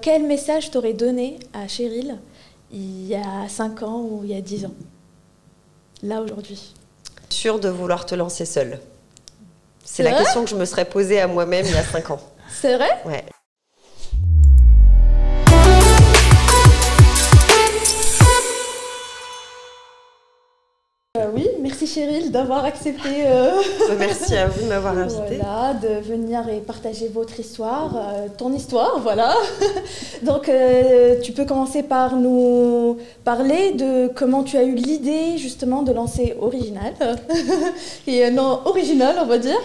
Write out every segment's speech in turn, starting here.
quel message t'aurais donné à Cheryl il y a 5 ans ou il y a 10 ans, là aujourd'hui? Sûr de vouloir te lancer seule. C'est C'est la vrai? question que je me serais posée à moi-même il y a 5 ans. C'est vrai? Ouais. Oui, merci Cheryl d'avoir accepté Merci à vous de m'avoir invitée. voilà, de venir et partager votre histoire, ton histoire, voilà. Donc, tu peux commencer par nous parler de comment tu as eu l'idée justement de lancer Original, et non original on va dire.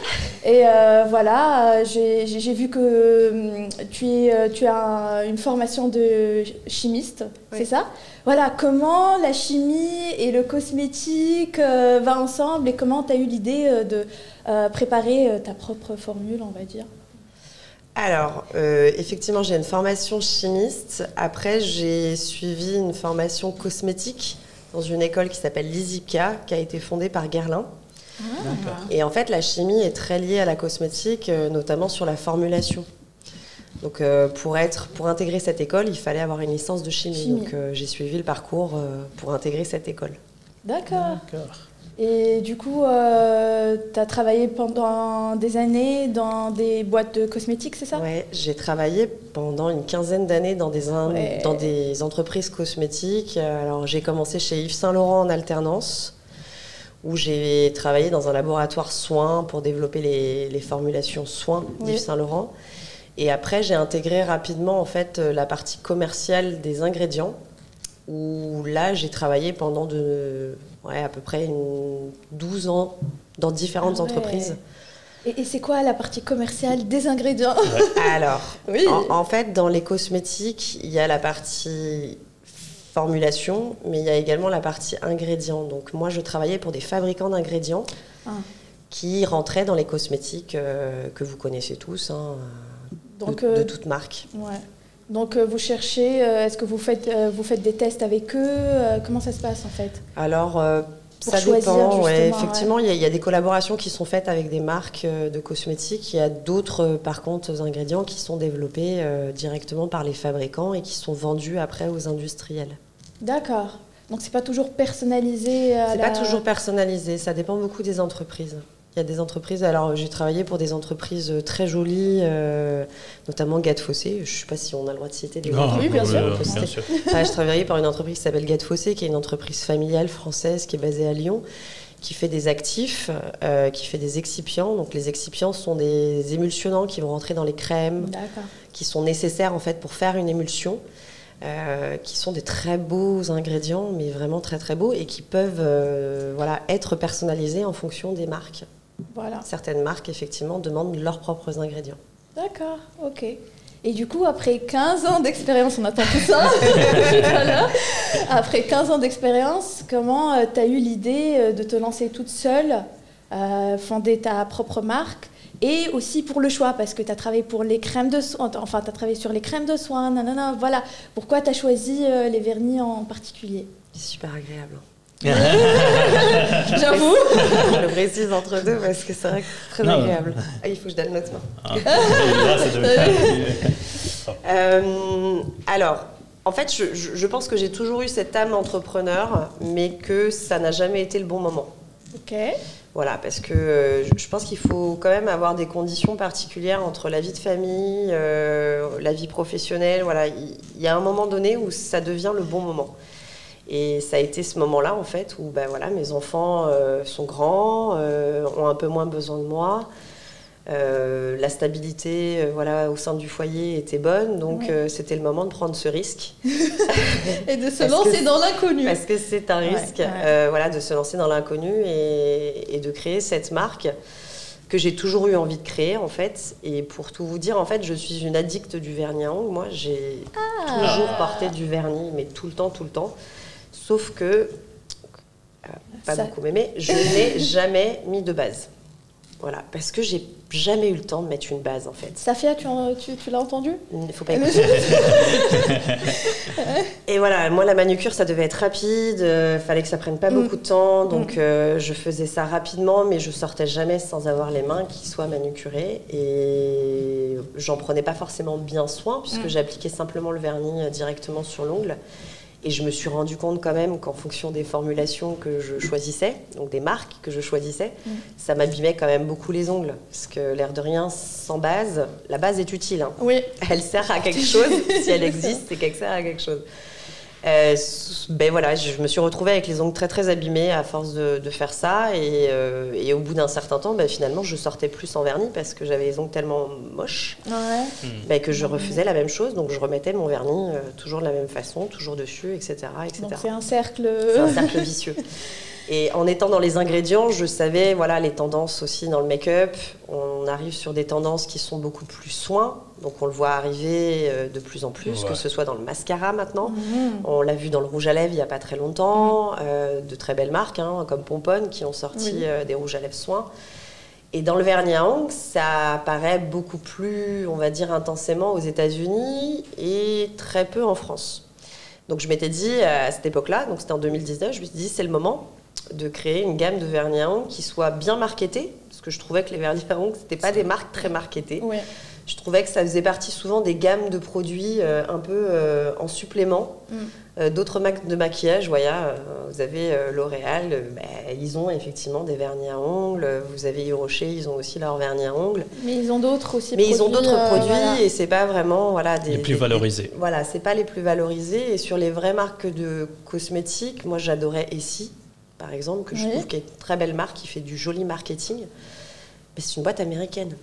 Et voilà, j'ai vu que tu as une formation de chimiste, Oui. c'est ça? Voilà, comment la chimie et le cosmétique va ensemble et comment tu as eu l'idée de préparer ta propre formule, on va dire? Alors, effectivement, j'ai une formation chimiste. Après, j'ai suivi une formation cosmétique dans une école qui s'appelle l'ISIPCA, qui a été fondée par Guerlain. D'accord. Et en fait, la chimie est très liée à la cosmétique, notamment sur la formulation. Donc, pour intégrer cette école, il fallait avoir une licence de chimie. Donc, j'ai suivi le parcours pour intégrer cette école. D'accord. D'accord. Et du coup, tu as travaillé pendant des années dans des boîtes de cosmétiques, c'est ça? Ouais, j'ai travaillé pendant une quinzaine d'années dans des entreprises cosmétiques. Alors, j'ai commencé chez Yves Saint Laurent en alternance, où j'ai travaillé dans un laboratoire soins pour développer les formulations soins d'Yves Saint Laurent. Et après, j'ai intégré rapidement en fait la partie commerciale des ingrédients, où là, j'ai travaillé pendant à peu près 12 ans dans différentes entreprises. Et c'est quoi la partie commerciale des ingrédients? Alors, Oui. en fait, dans les cosmétiques, il y a la partie formulation, mais il y a également la partie ingrédients. Donc moi, je travaillais pour des fabricants d'ingrédients qui rentraient dans les cosmétiques que vous connaissez tous, hein, Donc, de toute marque. Ouais. Donc vous cherchez, est-ce que vous faites des tests avec eux? Comment ça se passe en fait? Alors, Pour ça choisir, dépend. Ouais, justement, effectivement, il y a des collaborations qui sont faites avec des marques de cosmétiques. Il y a d'autres, par contre, ingrédients qui sont développés directement par les fabricants et qui sont vendus après aux industriels. D'accord. Donc c'est pas toujours personnalisé C'est pas toujours personnalisé. Ça dépend beaucoup des entreprises. Il y a des entreprises, alors j'ai travaillé pour des entreprises très jolies, notamment Gade Fossé. Je ne sais pas si on a le droit de citer des entreprises. Oui, bien sûr. Bien sûr. Je travaillais pour une entreprise qui s'appelle Gade Fossé, qui est une entreprise familiale française qui est basée à Lyon, qui fait des actifs, qui fait des excipients. Donc les excipients sont des émulsionnants qui vont rentrer dans les crèmes, qui sont nécessaires en fait pour faire une émulsion. Qui sont des très beaux ingrédients, mais vraiment très très beaux, et qui peuvent être personnalisés en fonction des marques. Voilà. Certaines marques, effectivement, demandent leurs propres ingrédients. D'accord, ok. Et du coup, après 15 ans d'expérience, on attend tout ça. Voilà. Après 15 ans d'expérience, comment tu as eu l'idée de te lancer toute seule, fonder ta propre marque? Et aussi pour le choix, parce que tu as travaillé pour les crèmes de soins, enfin tu as travaillé sur les crèmes de soins, nanana, voilà. Pourquoi tu as choisi les vernis en particulier? C'est super agréable. J'avoue. Je le précise entre deux parce que c'est vrai que c'est très agréable. Ah, il faut que je donne l'autre main. Alors, en fait, je pense que j'ai toujours eu cette âme entrepreneur, mais que ça n'a jamais été le bon moment. Ok. Voilà, parce que je pense qu'il faut quand même avoir des conditions particulières entre la vie de famille, la vie professionnelle. Voilà, il y a un moment donné où ça devient le bon moment. Et ça a été ce moment-là, en fait, où mes enfants sont grands, ont un peu moins besoin de moi. La stabilité au sein du foyer était bonne, donc c'était le moment de prendre ce risque. Et de se lancer dans l'inconnu. Parce que c'est un risque, de se lancer dans l'inconnu et de créer cette marque que j'ai toujours eu envie de créer, en fait. Et pour tout vous dire, en fait, je suis une addicte du vernis à ongles. Moi, j'ai toujours porté du vernis, mais tout le temps. Sauf que, beaucoup m'aimer, je n'ai jamais mis de base. Voilà, parce que j'ai jamais eu le temps de mettre une base en fait. Safia, tu l'as entendu? Il ne faut pas écouter. Et voilà, moi la manucure ça devait être rapide, fallait que ça prenne pas beaucoup de temps, donc je faisais ça rapidement, mais je sortais jamais sans avoir les mains qui soient manucurées et j'en prenais pas forcément bien soin puisque j'appliquais simplement le vernis directement sur l'ongle. Et je me suis rendu compte quand même qu'en fonction des formulations que je choisissais, donc des marques que je choisissais, ça m'abîmait quand même beaucoup les ongles. Parce que l'air de rien, sans base, la base est utile. Hein. Oui. Elle sert à quelque chose. Si elle existe, c'est qu'elle sert à quelque chose. Ben voilà, je me suis retrouvée avec les ongles très très abîmés à force de faire ça. Et au bout d'un certain temps, ben, finalement, je sortais plus en vernis parce que j'avais les ongles tellement moches ben, que je refaisais la même chose. Donc je remettais mon vernis toujours de la même façon, toujours dessus, etc. Donc c'est un cercle... C'est un cercle vicieux. Et en étant dans les ingrédients, je savais voilà, les tendances aussi dans le make-up. On arrive sur des tendances qui sont beaucoup plus soins. Donc on le voit arriver de plus en plus, que ce soit dans le mascara maintenant. On l'a vu dans le rouge à lèvres il n'y a pas très longtemps. De très belles marques hein, comme Pomponne qui ont sorti des rouges à lèvres soins. Et dans le vernis à ongles, ça apparaît beaucoup plus, on va dire, intensément aux États-Unis et très peu en France. Donc je m'étais dit à cette époque-là, donc c'était en 2019, je me suis dit c'est le moment de créer une gamme de vernis à ongles qui soit bien marketée, parce que je trouvais que les vernis à ongles, c'était pas des marques très marketées. Oui. Je trouvais que ça faisait partie souvent des gammes de produits un peu en supplément. D'autres marques de maquillage, voilà, vous avez L'Oréal, ils ont effectivement des vernis à ongles. Vous avez Yves Rocher, ils ont aussi leur vernis à ongles. Mais ils ont d'autres aussi. Mais ils ont d'autres produits et c'est pas vraiment voilà les plus valorisés. Voilà, c'est pas les plus valorisés. Et sur les vraies marques de cosmétiques, moi j'adorais Essie, par exemple, que je trouve qui est une très belle marque, qui fait du joli marketing. Mais c'est une boîte américaine.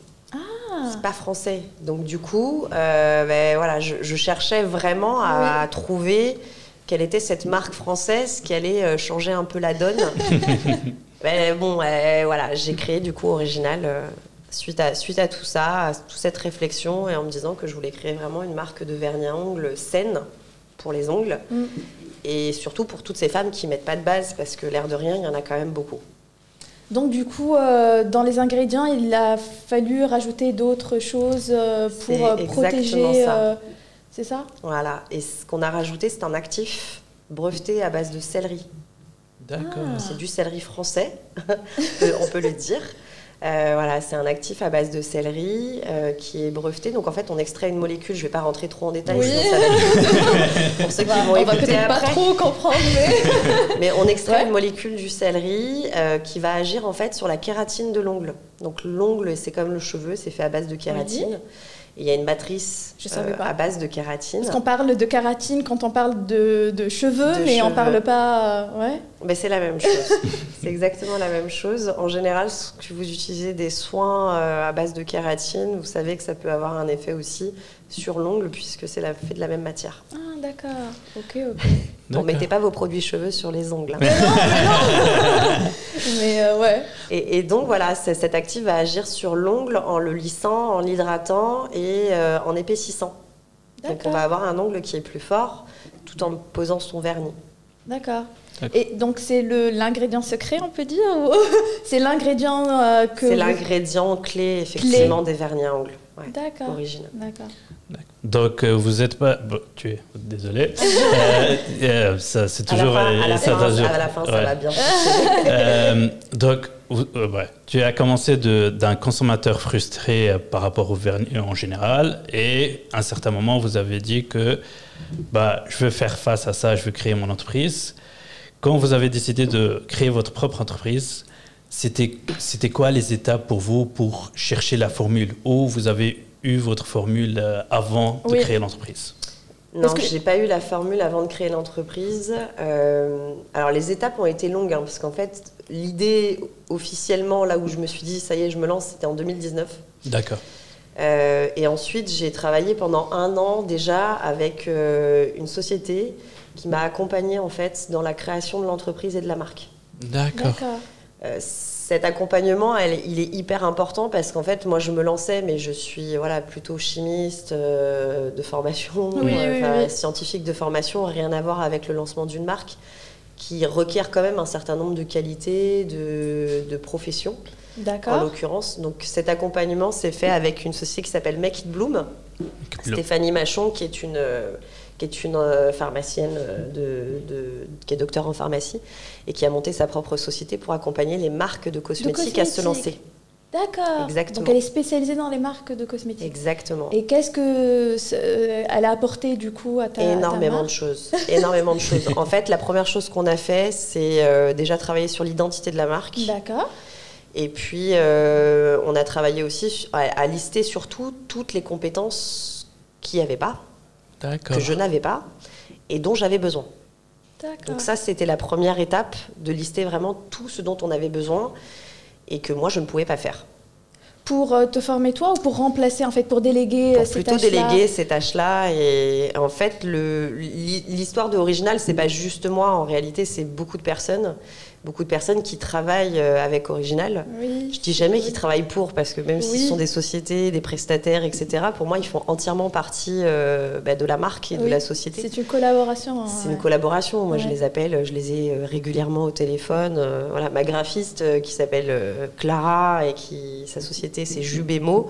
C'est pas français. Donc du coup, voilà, je cherchais vraiment à trouver quelle était cette marque française qui allait changer un peu la donne. Voilà, j'ai créé du coup Original suite à tout ça, à toute cette réflexion et en me disant que je voulais créer vraiment une marque de vernis à ongles saine pour les ongles et surtout pour toutes ces femmes qui mettent pas de base parce que l'air de rien, il y en a quand même beaucoup. Donc du coup, dans les ingrédients, il a fallu rajouter d'autres choses pour protéger... c'est ça ? Voilà. Et ce qu'on a rajouté, c'est un actif breveté à base de céleri. D'accord. C'est du céleri français, on peut le dire. Voilà, c'est un actif à base de céleri qui est breveté. Donc en fait, on extrait une molécule. Je ne vais pas rentrer trop en détail, sinon ça va être pour ceux qui vont écouter après. On va peut-être pas trop comprendre, mais on extrait une molécule du céleri qui va agir en fait sur la kératine de l'ongle. Donc l'ongle, c'est comme le cheveu, c'est fait à base de kératine. Et il y a une matrice à base de kératine. Parce qu'on parle de kératine quand on parle de cheveux, mais on ne parle pas... Ben, c'est la même chose. C'est exactement la même chose. En général, si vous utilisez des soins à base de kératine, vous savez que ça peut avoir un effet aussi sur l'ongle, puisque c'est fait de la même matière. Ah, d'accord. Ok. Bon, mettez pas vos produits cheveux sur les ongles. Hein. Mais ouais. Et donc, voilà, cet actif va agir sur l'ongle en le lissant, en l'hydratant et en épaississant. Donc, on va avoir un ongle qui est plus fort tout en posant son vernis. D'accord. Et donc, c'est l'ingrédient secret, on peut dire ou c'est l'ingrédient que... C'est l'ingrédient clé, effectivement, des vernis à ongles. Ouais, d'accord. Original. D'accord. Donc, vous n'êtes pas... Bon, désolé. Ça, c'est toujours... À la fin, ça va bien. Donc, tu as commencé d'un consommateur frustré par rapport au vernis en général et à un certain moment, vous avez dit que je veux faire face à ça, je veux créer mon entreprise. Quand vous avez décidé de créer votre propre entreprise, c'était quoi les étapes pour vous pour chercher la formule? Ou vous avez eu votre formule avant de créer l'entreprise? Non, je n'ai pas eu la formule avant de créer l'entreprise. Alors, les étapes ont été longues, parce qu'en fait, l'idée officiellement, là où je me suis dit, ça y est, je me lance, c'était en 2019. D'accord. Et ensuite, j'ai travaillé pendant 1 an déjà avec une société qui m'a accompagnée en fait dans la création de l'entreprise et de la marque. D'accord. Cet accompagnement, il est hyper important parce qu'en fait, moi, je me lançais, mais je suis plutôt chimiste de formation, scientifique de formation, rien à voir avec le lancement d'une marque qui requiert quand même un certain nombre de qualités, de profession. D'accord. En l'occurrence. Donc cet accompagnement s'est fait avec une société qui s'appelle Make It Bloom. Stéphanie Machon, qui est une pharmacienne qui est docteur en pharmacie et qui a monté sa propre société pour accompagner les marques de cosmétiques à se lancer. D'accord. Exactement. Donc elle est spécialisée dans les marques de cosmétiques. Exactement. Et qu'est-ce que elle a apporté du coup à ta Énormément de choses. Énormément de choses. En fait, la première chose qu'on a fait, c'est déjà travailler sur l'identité de la marque. D'accord. Et puis, on a travaillé aussi à lister surtout toutes les compétences qu'il n'y avait pas, que je n'avais pas et dont j'avais besoin. D'accord. Donc ça, c'était la première étape, de lister vraiment tout ce dont on avait besoin et que moi, je ne pouvais pas faire. Pour te former toi ou pour remplacer, en fait, pour déléguer pour ces tâches-là? Plutôt déléguer ces tâches-là. Et en fait, l'histoire de Original, c'est pas juste moi. En réalité, c'est beaucoup de personnes qui travaillent avec Original. Oui. Je dis jamais qu'ils travaillent pour, parce que même si ce sont des sociétés, des prestataires, etc., pour moi, ils font entièrement partie de la marque et de la société. C'est une collaboration. C'est une collaboration. Moi, je les appelle, je les ai régulièrement au téléphone. Voilà, ma graphiste qui s'appelle Clara et sa société, c'est Jubemo.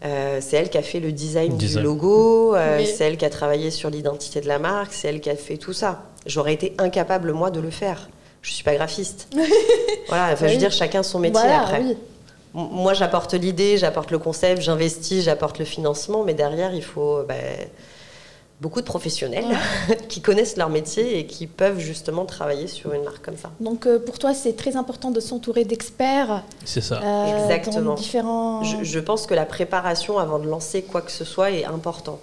C'est elle qui a fait le design du logo, c'est elle qui a travaillé sur l'identité de la marque, c'est elle qui a fait tout ça. J'aurais été incapable, moi, de le faire. Je ne suis pas graphiste. Voilà, enfin, je veux dire, chacun son métier après. Oui. Moi, j'apporte l'idée, j'apporte le concept, j'investis, j'apporte le financement, mais derrière, il faut beaucoup de professionnels qui connaissent leur métier et qui peuvent justement travailler sur une marque comme ça. Donc, pour toi, c'est très important de s'entourer d'experts. C'est ça. Exactement. Dans différents... je pense que la préparation avant de lancer quoi que ce soit est important.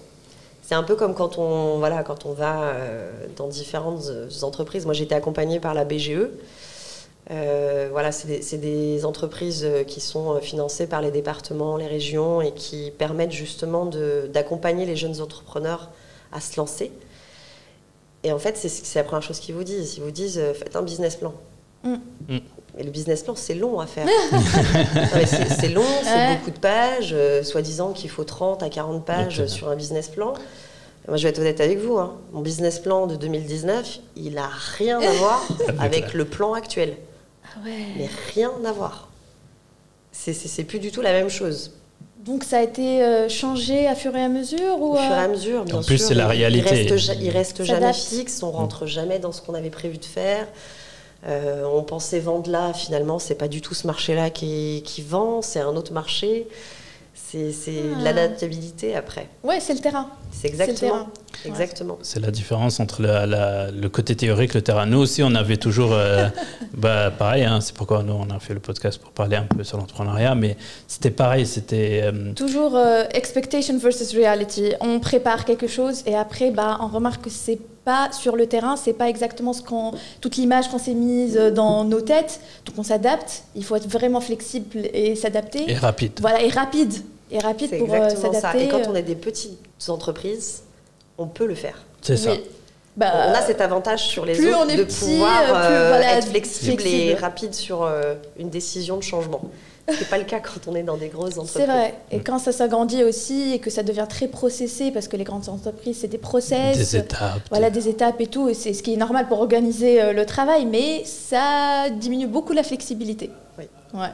C'est un peu comme quand on va dans différentes entreprises. Moi, j'ai été accompagnée par la BGE. C'est des entreprises qui sont financées par les départements, les régions et qui permettent justement d'accompagner les jeunes entrepreneurs à se lancer. Et en fait, c'est la première chose qu'ils vous disent. Ils vous disent, faites un business plan. Et le business plan, c'est long à faire. C'est long, c'est beaucoup de pages. Soi-disant qu'il faut 30 à 40 pages sur un business plan. Moi, je vais être honnête avec vous. Mon business plan de 2019, il n'a rien à voir avec le plan actuel. Ah ouais. Mais rien à voir. C'est plus du tout la même chose. Donc ça a été changé à fur et à mesure ou Au fur et à mesure, bien sûr. En plus, c'est la réalité. Il reste jamais fixe, on rentre jamais dans ce qu'on avait prévu de faire. On pensait vendre là, finalement, c'est pas du tout ce marché-là qui vend, c'est un autre marché. C'est l'adaptabilité après. Ouais, c'est le terrain. C'est exactement. Exactement. C'est la différence entre le côté théorique et le terrain. Nous aussi, on avait toujours... pareil, c'est pourquoi nous, on a fait le podcast pour parler un peu sur l'entrepreneuriat, mais c'était pareil, c'était... Toujours expectation versus reality. On prépare quelque chose et après, on remarque que c'est pas sur le terrain, c'est pas exactement toute l'image qu'on s'est mise dans nos têtes. Donc on s'adapte, il faut être vraiment flexible et s'adapter. Et rapide. Voilà, et rapide pour s'adapter. Et quand on est des petites entreprises, on peut le faire. C'est ça. On a cet avantage sur les autres de pouvoir être flexible et rapide sur une décision de changement. Ce n'est pas le cas quand on est dans des grosses entreprises. C'est vrai. Et quand ça s'agrandit aussi et que ça devient très processé, parce que les grandes entreprises, c'est des process. Des étapes. Voilà, des étapes et tout. Et c'est ce qui est normal pour organiser le travail, mais ça diminue beaucoup la flexibilité. Oui. Ouais.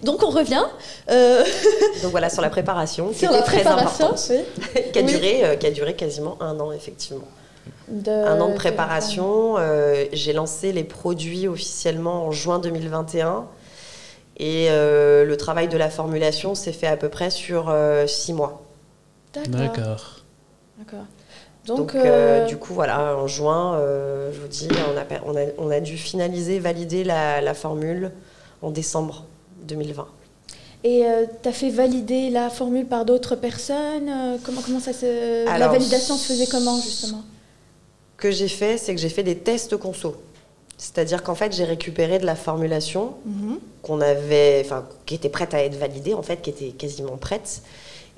Donc on revient. Donc voilà, sur la préparation, qui était très importante, oui. qui a duré quasiment 1 an, effectivement. 1 an de préparation. J'ai lancé les produits officiellement en juin 2021. Et le travail de la formulation s'est fait à peu près sur 6 mois. D'accord. Donc du coup, voilà, en juin, je vous dis, on a dû valider la formule en décembre 2020. Et tu as fait valider la formule par d'autres personnes comment ça se... Alors, la validation se faisait comment, justement? Ce que j'ai fait, c'est que j'ai fait des tests conso. C'est-à-dire qu'en fait, j'ai récupéré de la formulation qui était prête à être validée, en fait, qui était quasiment prête.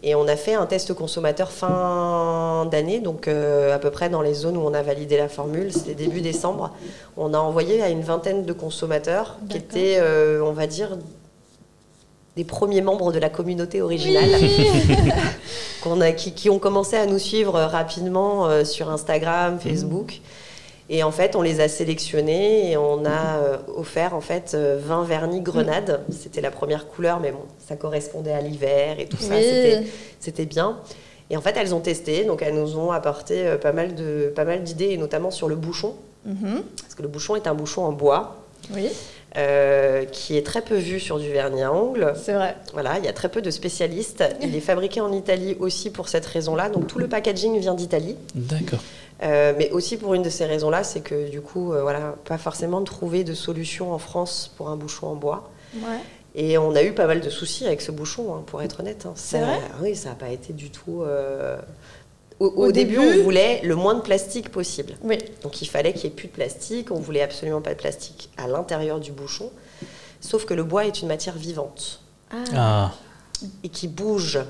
Et on a fait un test consommateur fin d'année, donc à peu près dans les zones où on a validé la formule, c'était début décembre. On a envoyé à une vingtaine de consommateurs qui étaient, on va dire, des premiers membres de la communauté originale, qui ont commencé à nous suivre rapidement sur Instagram, Facebook. Et en fait, on les a sélectionnés et on a offert en fait 20 vernis grenade. C'était la première couleur, mais bon, ça correspondait à l'hiver et tout ça, c'était bien. Et en fait, elles ont testé, donc elles nous ont apporté pas mal d'idées, et notamment sur le bouchon. Parce que le bouchon est un bouchon en bois. Oui. Qui est très peu vu sur du vernis à ongles. C'est vrai. Voilà, il y a très peu de spécialistes. Il est fabriqué en Italie aussi pour cette raison-là. Donc tout le packaging vient d'Italie. D'accord. Mais aussi pour une de ces raisons-là, c'est que du coup, voilà, pas forcément trouver de solution en France pour un bouchon en bois. Ouais. Et on a eu pas mal de soucis avec ce bouchon, hein, pour être honnête. Hein. C'est vrai ? Oui, ça n'a pas été du tout... Au début, on voulait le moins de plastique possible. Oui. Donc il fallait qu'il n'y ait plus de plastique. On voulait absolument pas de plastique à l'intérieur du bouchon. Sauf que le bois est une matière vivante. Et qui bouge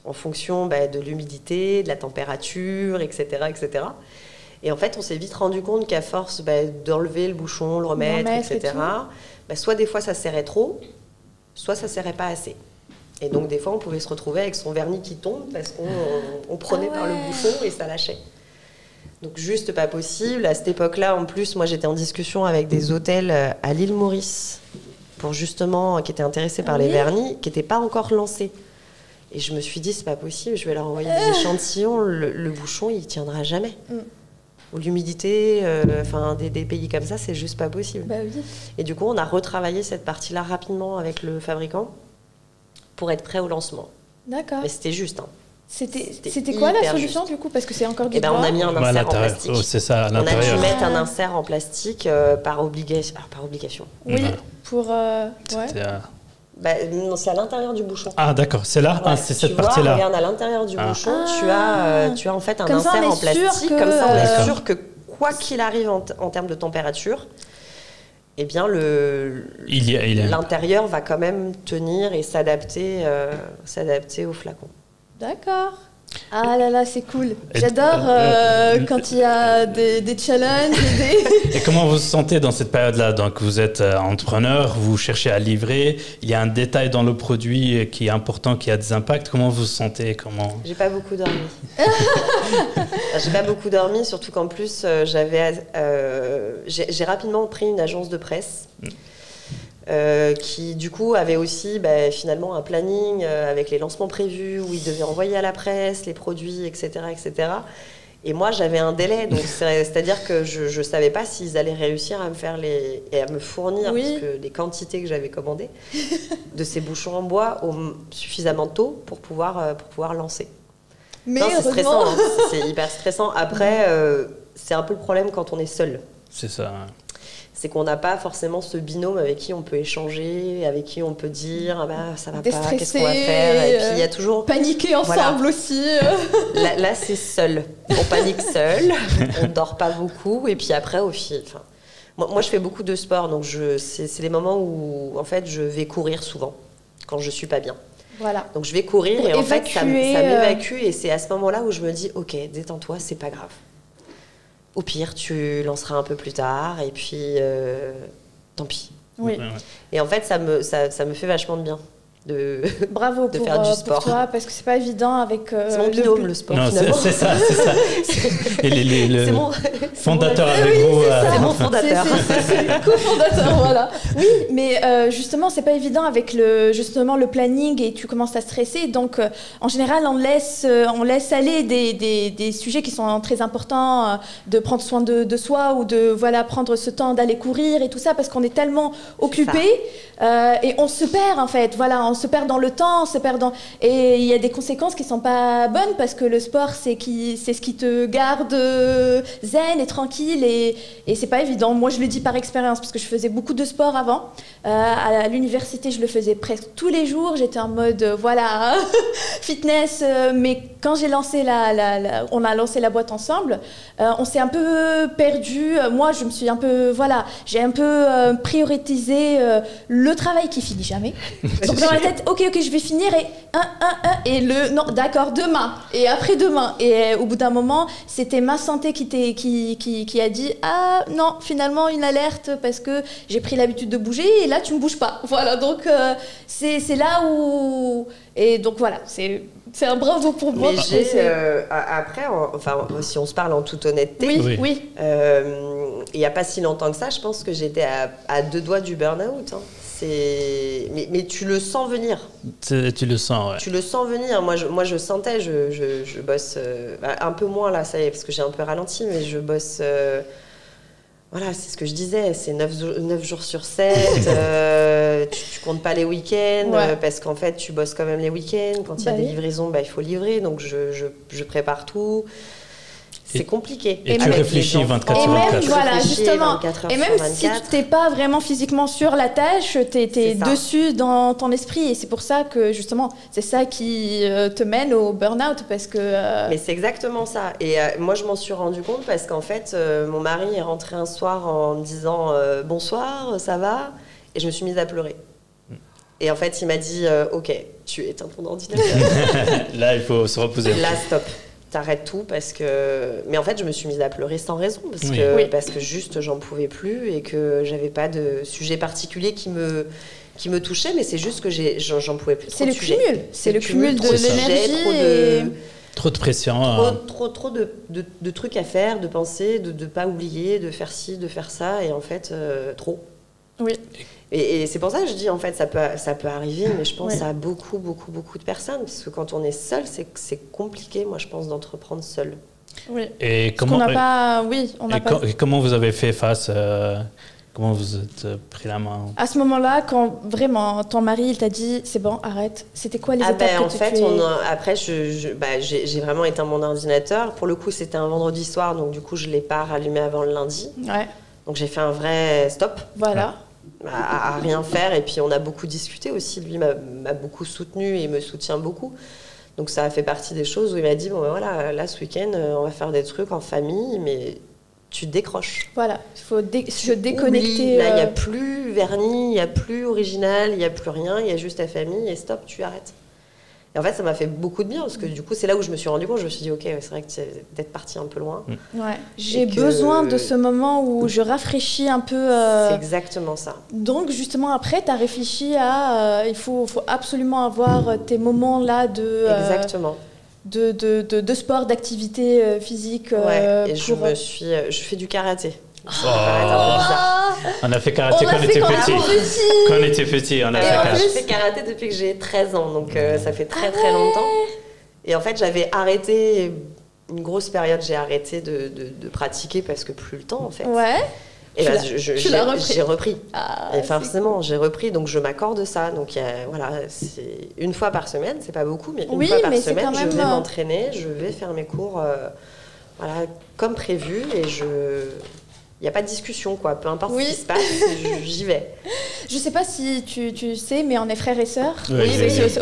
en fonction de l'humidité, de la température, etc., etc. Et en fait, on s'est vite rendu compte qu'à force d'enlever le bouchon, le remettre, etc., soit des fois ça serrait trop, soit ça serrait pas assez. Et donc des fois, on pouvait se retrouver avec son vernis qui tombe parce qu'on prenait par le bouchon et ça lâchait. Donc juste pas possible. À cette époque-là, en plus, moi j'étais en discussion avec des hôtels à l'île Maurice pour justement, qui étaient intéressés par les vernis, qui n'étaient pas encore lancés. Et je me suis dit, c'est pas possible, je vais leur envoyer des échantillons, le bouchon, il tiendra jamais. Ou l'humidité, des pays comme ça, c'est juste pas possible. Bah oui. Et du coup, on a retravaillé cette partie-là rapidement avec le fabricant pour être prêt au lancement. D'accord. Mais c'était juste. Hein. C'était quoi la solution juste. Du coup, parce que c'est encore du bois. On a mis un insert en plastique. Oh, c'est ça, à l'intérieur. On a dû mettre un insert en plastique par obligation. Oui, pour... non, c'est à l'intérieur du bouchon. Ah d'accord, c'est là, c'est cette partie-là. Regarde, à l'intérieur du bouchon, tu as en fait un insert en plastique. Comme ça, on est sûr que quoi qu'il arrive en termes de température, eh bien l'intérieur va quand même tenir et s'adapter au flacon. D'accord. Ah là là, c'est cool. J'adore quand il y a des challenges. Et comment vous vous sentez dans cette période-là? Donc vous êtes entrepreneur, vous cherchez à livrer, il y a un détail dans le produit qui est important, qui a des impacts. Comment vous vous sentez? J'ai pas beaucoup dormi. J'ai pas beaucoup dormi, surtout qu'en plus j'ai rapidement pris une agence de presse. Qui du coup avait aussi finalement un planning avec les lancements prévus où ils devaient envoyer à la presse les produits, etc., etc. Et moi j'avais un délai, donc c'est-à-dire que je savais pas s'ils allaient réussir à me faire et à me fournir parce que les quantités que j'avais commandées de ces bouchons en bois suffisamment tôt pour pouvoir lancer. Mais non, c'est stressant, hein, c'est hyper stressant. Après, c'est un peu le problème quand on est seul. C'est ça. C'est qu'on n'a pas forcément ce binôme avec qui on peut échanger, avec qui on peut dire ça va pas, qu'est-ce qu'on va faire, et puis il y a toujours paniquer ensemble aussi. Là c'est seul, on panique seul, on dort pas beaucoup, et puis après moi je fais beaucoup de sport, donc c'est les moments où en fait je vais courir souvent quand je suis pas bien. Voilà. Donc je vais courir et en fait ça m'évacue, et c'est à ce moment-là où je me dis ok, détends-toi, c'est pas grave. Au pire, tu lanceras un peu plus tard, et puis tant pis. Oui. Et en fait, ça me fait vachement de bien Bravo de faire du sport. Pour toi, parce que c'est pas évident avec. C'est mon binôme, le sport. Non, c'est ça. Et c'est mon fondateur avec vous. C'est mon fondateur. C'est le cofondateur, voilà. Oui, mais justement, c'est pas évident avec le planning et tu commences à stresser. Donc, en général, on laisse aller des sujets qui sont très importants, de prendre soin de soi ou de prendre ce temps d'aller courir et tout ça, parce qu'on est tellement occupé et on se perd en fait. Voilà, on se perd dans le temps, et il y a des conséquences qui sont pas bonnes parce que le sport c'est ce qui te garde zen et tranquille et c'est pas évident. Moi je le dis par expérience parce que je faisais beaucoup de sport avant. À l'université je le faisais presque tous les jours. J'étais en mode fitness, mais quand j'ai lancé on a lancé la boîte ensemble, on s'est un peu perdu. Moi je me suis j'ai un peu prioritisé le travail qui finit jamais. Donc dans ma tête, ok, je vais finir et non, d'accord, demain et après-demain. Et au bout d'un moment, c'était ma santé qui a dit ah non, finalement une alerte parce que j'ai pris l'habitude de bouger et là tu ne bouges pas. Voilà, donc c'est là où et donc voilà, c'est un bravo pour moi. Mais après, si on se parle en toute honnêteté, oui. il n'y a pas si longtemps que ça, je pense que j'étais à 2 doigts du burn-out. Hein. Mais tu le sens venir. Tu le sens, ouais. Tu le sens venir. Moi, je sentais, je bosse un peu moins là, ça y est, parce que j'ai un peu ralenti, mais je bosse. Voilà, c'est ce que je disais, c'est 9 jours sur 7. Tu comptes pas les week-ends, parce qu'en fait, tu bosses quand même les week-ends. Quand il y a des livraisons, il faut livrer, donc je prépare tout. C'est compliqué. Et tu réfléchis 24 sur 24. Voilà, justement. Et même si tu n'es pas vraiment physiquement sur la tâche, tu es dessus dans ton esprit. Et c'est pour ça que, justement, c'est ça qui te mène au burn-out. Parce que, Mais c'est exactement ça. Et moi, je m'en suis rendu compte parce qu'en fait, mon mari est rentré un soir en me disant « Bonsoir, ça va ?» Et je me suis mise à pleurer. Et en fait, il m'a dit « Ok, tu éteins ton ordinateur. » Là, il faut se reposer. Là, stop. T'arrêtes tout parce que... Mais en fait, je me suis mise à pleurer sans raison parce que juste, j'en pouvais plus et que j'avais pas de sujet particulier qui me touchait, mais c'est juste que j'en pouvais plus. C'est le cumul. C'est le cumul de l'énergie. Trop de pression. Trop de trucs à faire, de penser, de ne pas oublier, de faire ci, de faire ça, et en fait, trop. Oui. Et c'est pour ça que je dis, en fait, ça peut arriver, mais je pense à beaucoup de personnes, parce que quand on est seul, c'est compliqué, moi, je pense, d'entreprendre seul. Oui. Et comment vous avez fait face Comment vous êtes pris la main? À ce moment-là, quand vraiment ton mari il t'a dit c'est bon, arrête, c'était quoi les étapes que en fait, après, j'ai vraiment éteint mon ordinateur. Pour le coup, c'était un vendredi soir, donc du coup, je ne l'ai pas rallumé avant le lundi. Ouais. Donc j'ai fait un vrai stop. Voilà. À rien faire. Et puis on a beaucoup discuté aussi. Lui m'a beaucoup soutenu et me soutient beaucoup. Donc ça a fait partie des choses où il m'a dit bon ben voilà, là ce week-end on va faire des trucs en famille, mais tu décroches. Voilà, il faut se déconnecter. Là il n'y a plus vernis, il n'y a plus original, il n'y a plus rien, il y a juste ta famille et stop, tu arrêtes. Et en fait, ça m'a fait beaucoup de bien parce que du coup, c'est là où je me suis rendu compte. Je me suis dit, ok, c'est vrai que c'est d'être parti un peu loin. Ouais. J'ai besoin de ce moment où je rafraîchis un peu. C'est exactement ça. Donc, justement, après, tu as réfléchi à. Il faut absolument avoir tes moments là de. Exactement. De sport, d'activité physique. Ouais. Et je fais du karaté. On a fait karaté quand on était petit. Quand on était petit, on a fait karaté. Je fais karaté depuis que j'ai 13 ans, donc ça fait très très longtemps. Et en fait, j'avais arrêté, une grosse période, j'ai arrêté de pratiquer parce que plus le temps en fait. Ouais. Et là, j'ai repris. Et forcément, j'ai repris, donc je m'accorde ça. Donc voilà, c'est une fois par semaine, c'est pas beaucoup, mais une fois par semaine, je vais m'entraîner, je vais faire mes cours voilà, comme prévu et il n'y a pas de discussion, quoi. Peu importe ce qui se passe, j'y vais. Je ne sais pas si tu sais, mais on est frères et sœurs. Oui,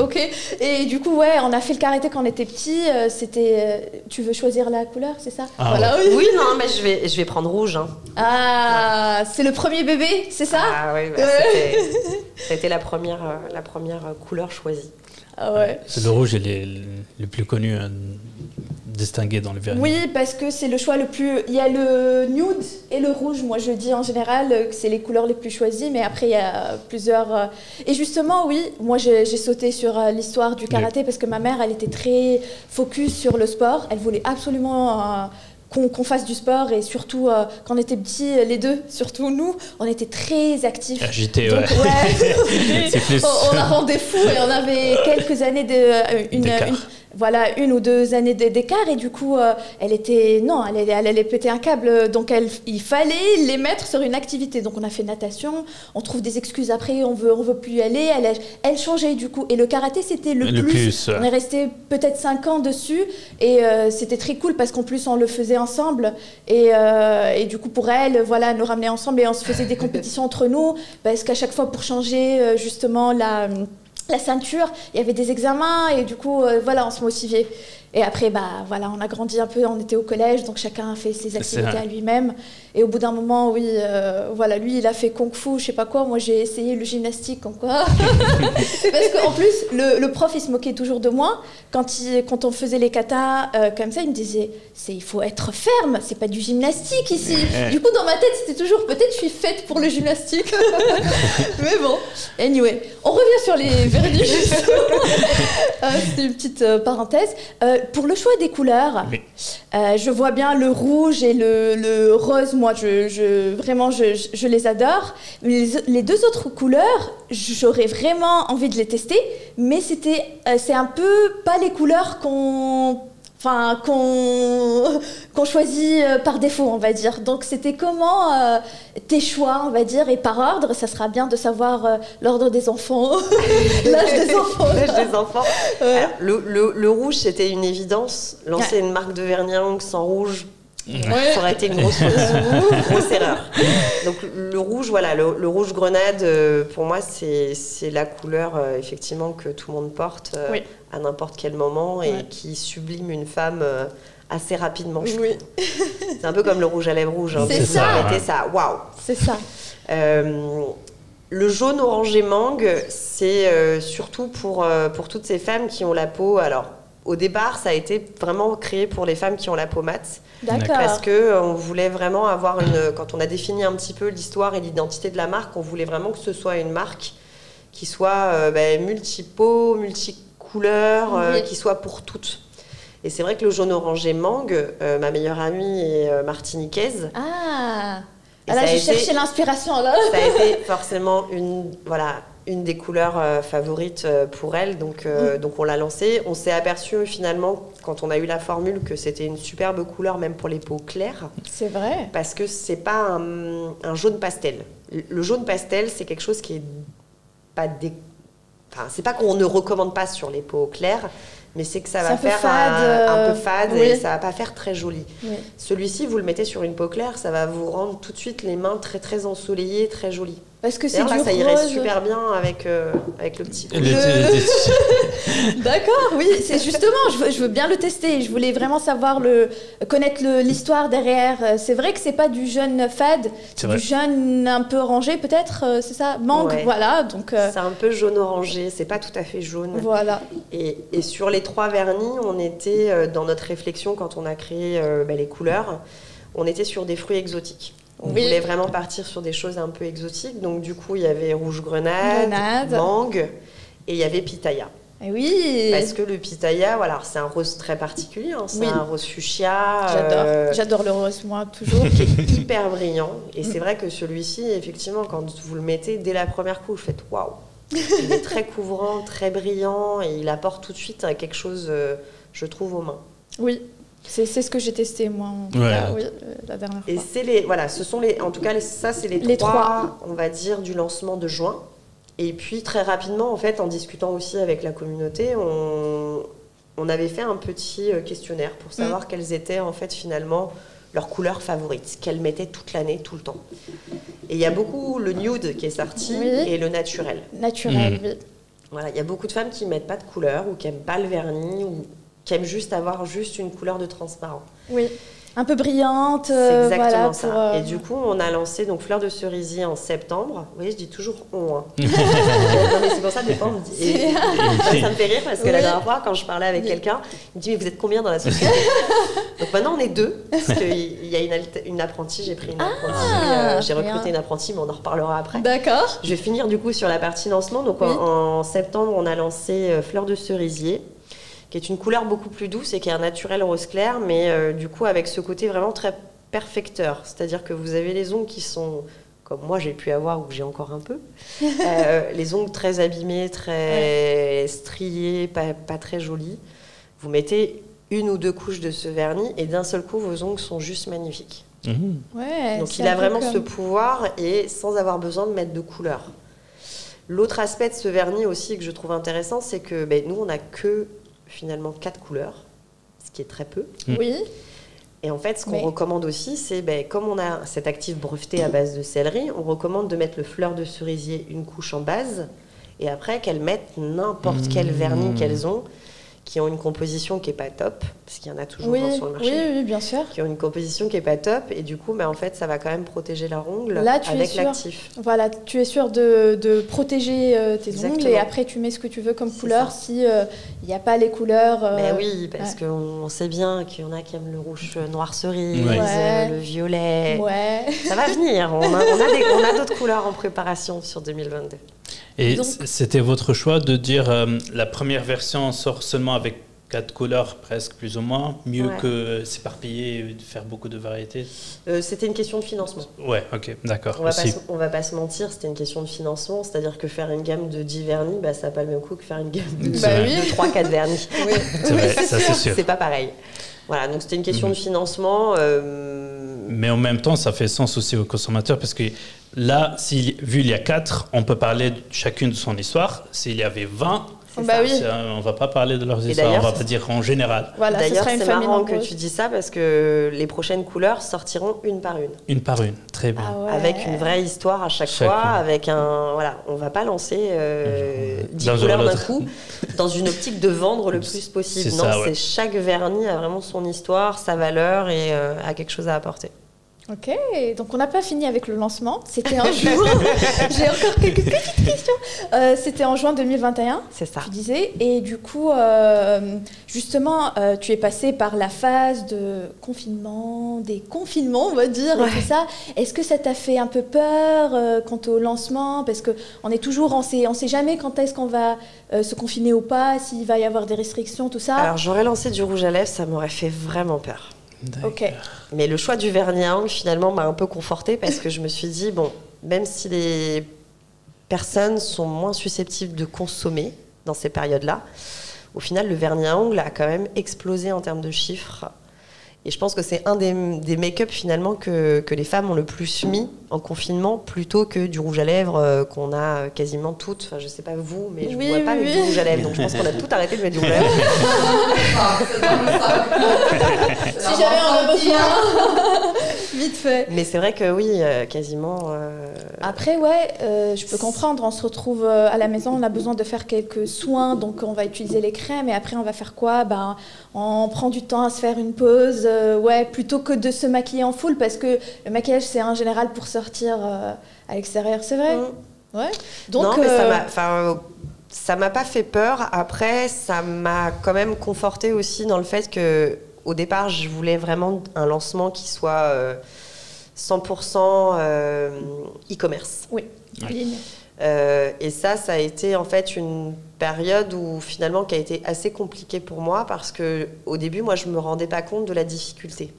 ok. Et du coup, ouais, on a fait le karaté quand on était petits. C'était... tu veux choisir la couleur, c'est ça? Voilà, oui, non, mais je vais prendre rouge. Hein. Ah, c'est le premier bébé, c'est ça? Ah oui, c'était la première couleur choisie. Ah ouais. C'est le rouge, il est le plus connu, distingué dans le vernis. Oui, parce que c'est le choix le plus... Il y a le nude et le rouge. Moi, je dis en général que c'est les couleurs les plus choisies, mais après, il y a plusieurs... Et justement, oui, moi, j'ai sauté sur l'histoire du karaté parce que ma mère, elle était très focus sur le sport. Elle voulait absolument... qu'on fasse du sport et surtout quand on était petits, les deux, surtout nous, on était très actifs. Agité, donc, ouais. C'est plus... on la rendait fou et on avait quelques années une ou deux années d'écart et du coup elle allait péter un câble, donc il fallait les mettre sur une activité. Donc on a fait natation, on trouve des excuses après, on veut plus y aller, elle changeait du coup et le karaté c'était le plus. On est resté peut-être 5 ans dessus et c'était très cool parce qu'en plus on le faisait ensemble et du coup pour elle voilà, elle nous ramenait ensemble et on se faisait des compétitions entre nous parce qu'à chaque fois pour changer justement la ceinture, il y avait des examens et du coup, voilà, on se motivait. Et après, voilà, on a grandi un peu, on était au collège, donc chacun a fait ses activités à lui-même. Et au bout d'un moment, oui, voilà, lui, il a fait kung-fu, je sais pas quoi. Moi, j'ai essayé le gymnastique, comme quoi. Parce qu'en plus, le prof, il se moquait toujours de moi. Quand on faisait les katas comme ça, il me disait, il faut être ferme, c'est pas du gymnastique ici. Du coup, dans ma tête, c'était toujours, peut-être je suis faite pour le gymnastique. Mais bon, anyway. On revient sur les vernis, justement. C'était une petite parenthèse. Pour le choix des couleurs, Oui. je vois bien le rouge et le rose. Moi, vraiment, je les adore. Mais les deux autres couleurs, j'aurais vraiment envie de les tester. Mais c'est un peu pas les couleurs qu'on choisit par défaut, on va dire. Donc, c'était comment tes choix, on va dire, et par ordre. Ça sera bien de savoir l'ordre des enfants, l'âge des enfants. L'âge des enfants. Ouais. Alors, le rouge, c'était une évidence. Lancer une marque de vernis à ongles sans rouge, ça aurait été une grosse erreur. Donc le rouge, voilà, le rouge grenade, pour moi, c'est la couleur effectivement que tout le monde porte à n'importe quel moment et qui sublime une femme assez rapidement. Je trouve. C'est un peu comme le rouge à lèvres rouge. Hein, c'est ça. Ça, waouh. C'est ça. Le jaune, orange et mangue, c'est surtout pour toutes ces femmes qui ont la peau. Alors, au départ, ça a été vraiment créé pour les femmes qui ont la peau mate. D'accord. Parce qu'on voulait vraiment avoir quand on a défini un petit peu l'histoire et l'identité de la marque, on voulait vraiment que ce soit une marque qui soit multi-peau, multicouleur, qui soit pour toutes. Et c'est vrai que le jaune, orange et mangue, ma meilleure amie est martiniquaise. Ah, et là, j'ai cherché l'inspiration, là. Ça a été forcément une des couleurs favorites pour elle, donc on l'a lancée. On s'est aperçu finalement, quand on a eu la formule, que c'était une superbe couleur même pour les peaux claires. C'est vrai. Parce que c'est pas un jaune pastel. Le jaune pastel, c'est quelque chose qui est pas c'est pas qu'on ne recommande pas sur les peaux claires, mais c'est que ça va faire un peu fade et ça va pas faire très joli. Oui. Celui-ci, vous le mettez sur une peau claire, ça va vous rendre tout de suite les mains très très ensoleillées, très jolies. Parce que c'est du ça irait super bien avec le petit. D'accord, oui, c'est justement, je veux bien le tester. Je voulais vraiment connaître l'histoire derrière. C'est vrai que c'est pas du jaune fade, c'est du jaune un peu orangé peut-être, c'est ça, mangue, voilà. Donc c'est un peu jaune orangé, c'est pas tout à fait jaune. Voilà. Et sur les 3 vernis, on était dans notre réflexion quand on a créé les couleurs, on était sur des fruits exotiques. On voulait vraiment partir sur des choses un peu exotiques. Donc, du coup, il y avait rouge grenade, mangue et il y avait pitaya. Et oui. Parce que le pitaya, voilà, c'est un rose très particulier. Hein, c'est un rose fuchsia. J'adore le rose, moi, toujours. Qui est hyper brillant. Et c'est vrai que celui-ci, effectivement, quand vous le mettez dès la première couche, vous faites waouh. Il est très couvrant, très brillant et il apporte tout de suite quelque chose, je trouve, aux mains. Oui. C'est ce que j'ai testé moi la dernière fois. Et ce sont en tout cas ça c'est les trois, on va dire, du lancement de juin. Et puis très rapidement en fait, en discutant aussi avec la communauté, on avait fait un petit questionnaire pour savoir quelles étaient en fait finalement leurs couleurs favorites, qu'elles mettaient toute l'année, tout le temps. Et il y a beaucoup le nude qui est sorti et le naturel. Naturel, oui. Voilà, il y a beaucoup de femmes qui mettent pas de couleur ou qui aiment pas le vernis ou qui aiment juste avoir une couleur de transparent. Oui, un peu brillante. C'est exactement ça. Et du coup, on a lancé donc Fleur de Cerisier en septembre. Vous voyez, je dis toujours on. Hein. Non, mais c'est pour ça, des fois, on me dit... ça me fait rire parce que la dernière fois, quand je parlais avec quelqu'un, il me dit, mais vous êtes combien dans la société? Donc maintenant, on est 2, parce qu'il y a une apprentie, j'ai pris une apprentie, j'ai recruté une apprentie, mais on en reparlera après. D'accord. Je vais finir du coup sur la partie lancement. Donc en septembre, on a lancé Fleur de Cerisier, qui est une couleur beaucoup plus douce et qui est un naturel rose clair, mais du coup avec ce côté vraiment très perfecteur. C'est-à-dire que vous avez les ongles qui sont, comme moi j'ai pu avoir, ou j'ai encore un peu, les ongles très abîmés, très striés, pas très jolis. Vous mettez 1 ou 2 couches de ce vernis et d'un seul coup, vos ongles sont juste magnifiques. Ouais, donc il a vraiment ce pouvoir et sans avoir besoin de mettre de couleur. L'autre aspect de ce vernis aussi que je trouve intéressant, c'est que nous, on n'a que finalement 4 couleurs, ce qui est très peu. Oui. Et en fait, ce qu'on recommande aussi, c'est comme on a cet actif breveté à base de céleri, on recommande de mettre le Fleur de Cerisier une couche en base et après qu'elles mettent n'importe quel vernis qu'elles ont, qui ont une composition qui n'est pas top, parce qu'il y en a toujours sur le marché. Oui, bien sûr. Qui ont une composition qui n'est pas top, et du coup, en fait, ça va quand même protéger leur ongle avec l'actif. Voilà, tu es sûr de protéger tes ongles, et après, tu mets ce que tu veux comme couleur, si il n'y a pas les couleurs... oui, parce qu'on sait bien qu'il y en a qui aiment le rouge noir cerise, le violet. Ouais. Ça va venir, on a d'autres couleurs en préparation sur 2022. Et c'était votre choix de dire la première version sort seulement avec 4 couleurs presque, plus ou moins. Mieux Ouais. que s'éparpiller et de faire beaucoup de variétés. C'était une question de financement. Ouais, ok, d'accord. On va pas se mentir, c'était une question de financement. C'est-à-dire que faire une gamme de 10 vernis, bah, ça n'a pas le même coût que faire une gamme de, de 3-4 vernis. Oui, C'est vrai, ça c'est sûr. C'est pas pareil. Voilà, donc c'était une question de financement. Mais en même temps, ça fait sens aussi aux consommateurs parce que là, vu il y a 4, on peut parler chacune de son histoire. S'il y avait 20, bah oui. on va pas parler de leurs histoires, on va pas dire en général. Voilà, d'ailleurs, c'est marrant que tu dis ça parce que les prochaines couleurs sortiront une par une. Une par une, très bien. Ah ouais. Avec une vraie histoire à chaque fois, avec un... Voilà, on va pas lancer 10 couleurs d'un coup dans une optique de vendre le plus possible. C'est non, ça, ouais. c'est chaque vernis a vraiment son histoire, sa valeur et a quelque chose à apporter. Ok, donc on n'a pas fini avec le lancement. C'était en juin. J'ai encore quelques petites questions. C'était en juin 2021. C'est ça. Tu disais. Et du coup, justement, tu es passé par la phase de confinement, des confinements, on va dire, et tout ça. Est-ce que ça t'a fait un peu peur quant au lancement? Parce qu'on est toujours, on sait jamais quand est-ce qu'on va se confiner ou pas, s'il va y avoir des restrictions, tout ça. Alors j'aurais lancé du rouge à lèvres, ça m'aurait fait vraiment peur. Ok. Mais le choix du vernis à ongles, finalement, m'a un peu confortée parce que je me suis dit, bon, même si les personnes sont moins susceptibles de consommer dans ces périodes-là, au final, le vernis à ongles a quand même explosé en termes de chiffres. Et je pense que c'est un des make-up, finalement, que les femmes ont le plus mis en confinement, plutôt que du rouge à lèvres qu'on a quasiment toutes. Enfin, je sais pas vous, mais je ne vois pas avec du rouge à lèvres. Donc, je pense qu'on a tout arrêté de mettre du rouge à lèvres. Si jamais on a besoin, vite fait. Mais c'est vrai que oui, quasiment... Après, ouais, je peux comprendre. On se retrouve à la maison, on a besoin de faire quelques soins, donc on va utiliser les crèmes. Et après, on va faire quoi? Ben, on prend du temps à se faire une pause, ouais, plutôt que de se maquiller en full, parce que le maquillage, c'est en général pour sortir à l'extérieur, c'est vrai. Ouais. Donc, non, mais ça m'a pas fait peur. Après, ça m'a quand même confortée aussi dans le fait que, au départ, je voulais vraiment un lancement qui soit 100% e-commerce. Oui, ligne. Et ça a été en fait une période où finalement qui a été assez compliquée pour moi parce que au début, moi, je me rendais pas compte de la difficulté.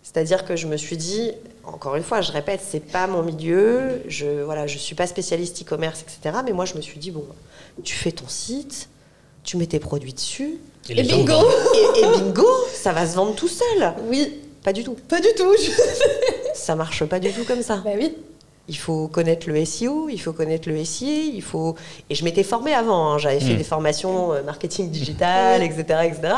C'est-à-dire que je me suis dit, encore une fois, je répète, c'est pas mon milieu, je suis pas spécialiste e-commerce, etc. Mais moi, je me suis dit, bon, tu fais ton site, tu mets tes produits dessus, et bingo. Et bingo, ça va se vendre tout seul. Oui. Pas du tout. Pas du tout. Ça marche pas du tout comme ça. Bah oui. Il faut connaître le SEO, il faut connaître le SIA, Et je m'étais formée avant, hein. J'avais fait des formations marketing digital, etc., etc.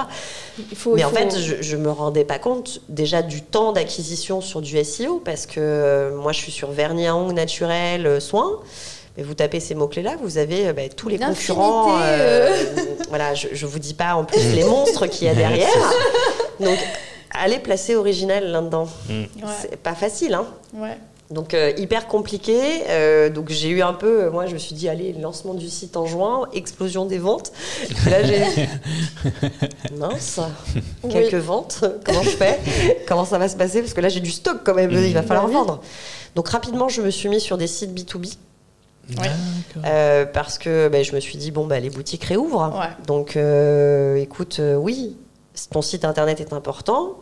Mais en fait, je me rendais pas compte déjà du temps d'acquisition sur du SEO parce que moi, je suis sur vernis à ongles naturel, soins. Mais vous tapez ces mots-clés-là, vous avez tous les concurrents. Voilà, je vous dis pas en plus les monstres qu'il y a derrière. Donc, allez placer original là-dedans. C'est pas facile, hein. Ouais. Donc, hyper compliqué. Donc, j'ai eu un peu... moi, je me suis dit, allez, lancement du site en juin, explosion des ventes. Là, j'ai... mince, quelques ventes. Comment je fais? Comment ça va se passer? Parce que là, j'ai du stock quand même. Il va falloir vendre. Donc, rapidement, je me suis mise sur des sites B2B. Parce que je me suis dit, bon, les boutiques réouvrent. Ouais. Donc, écoute, oui, ton site internet est important.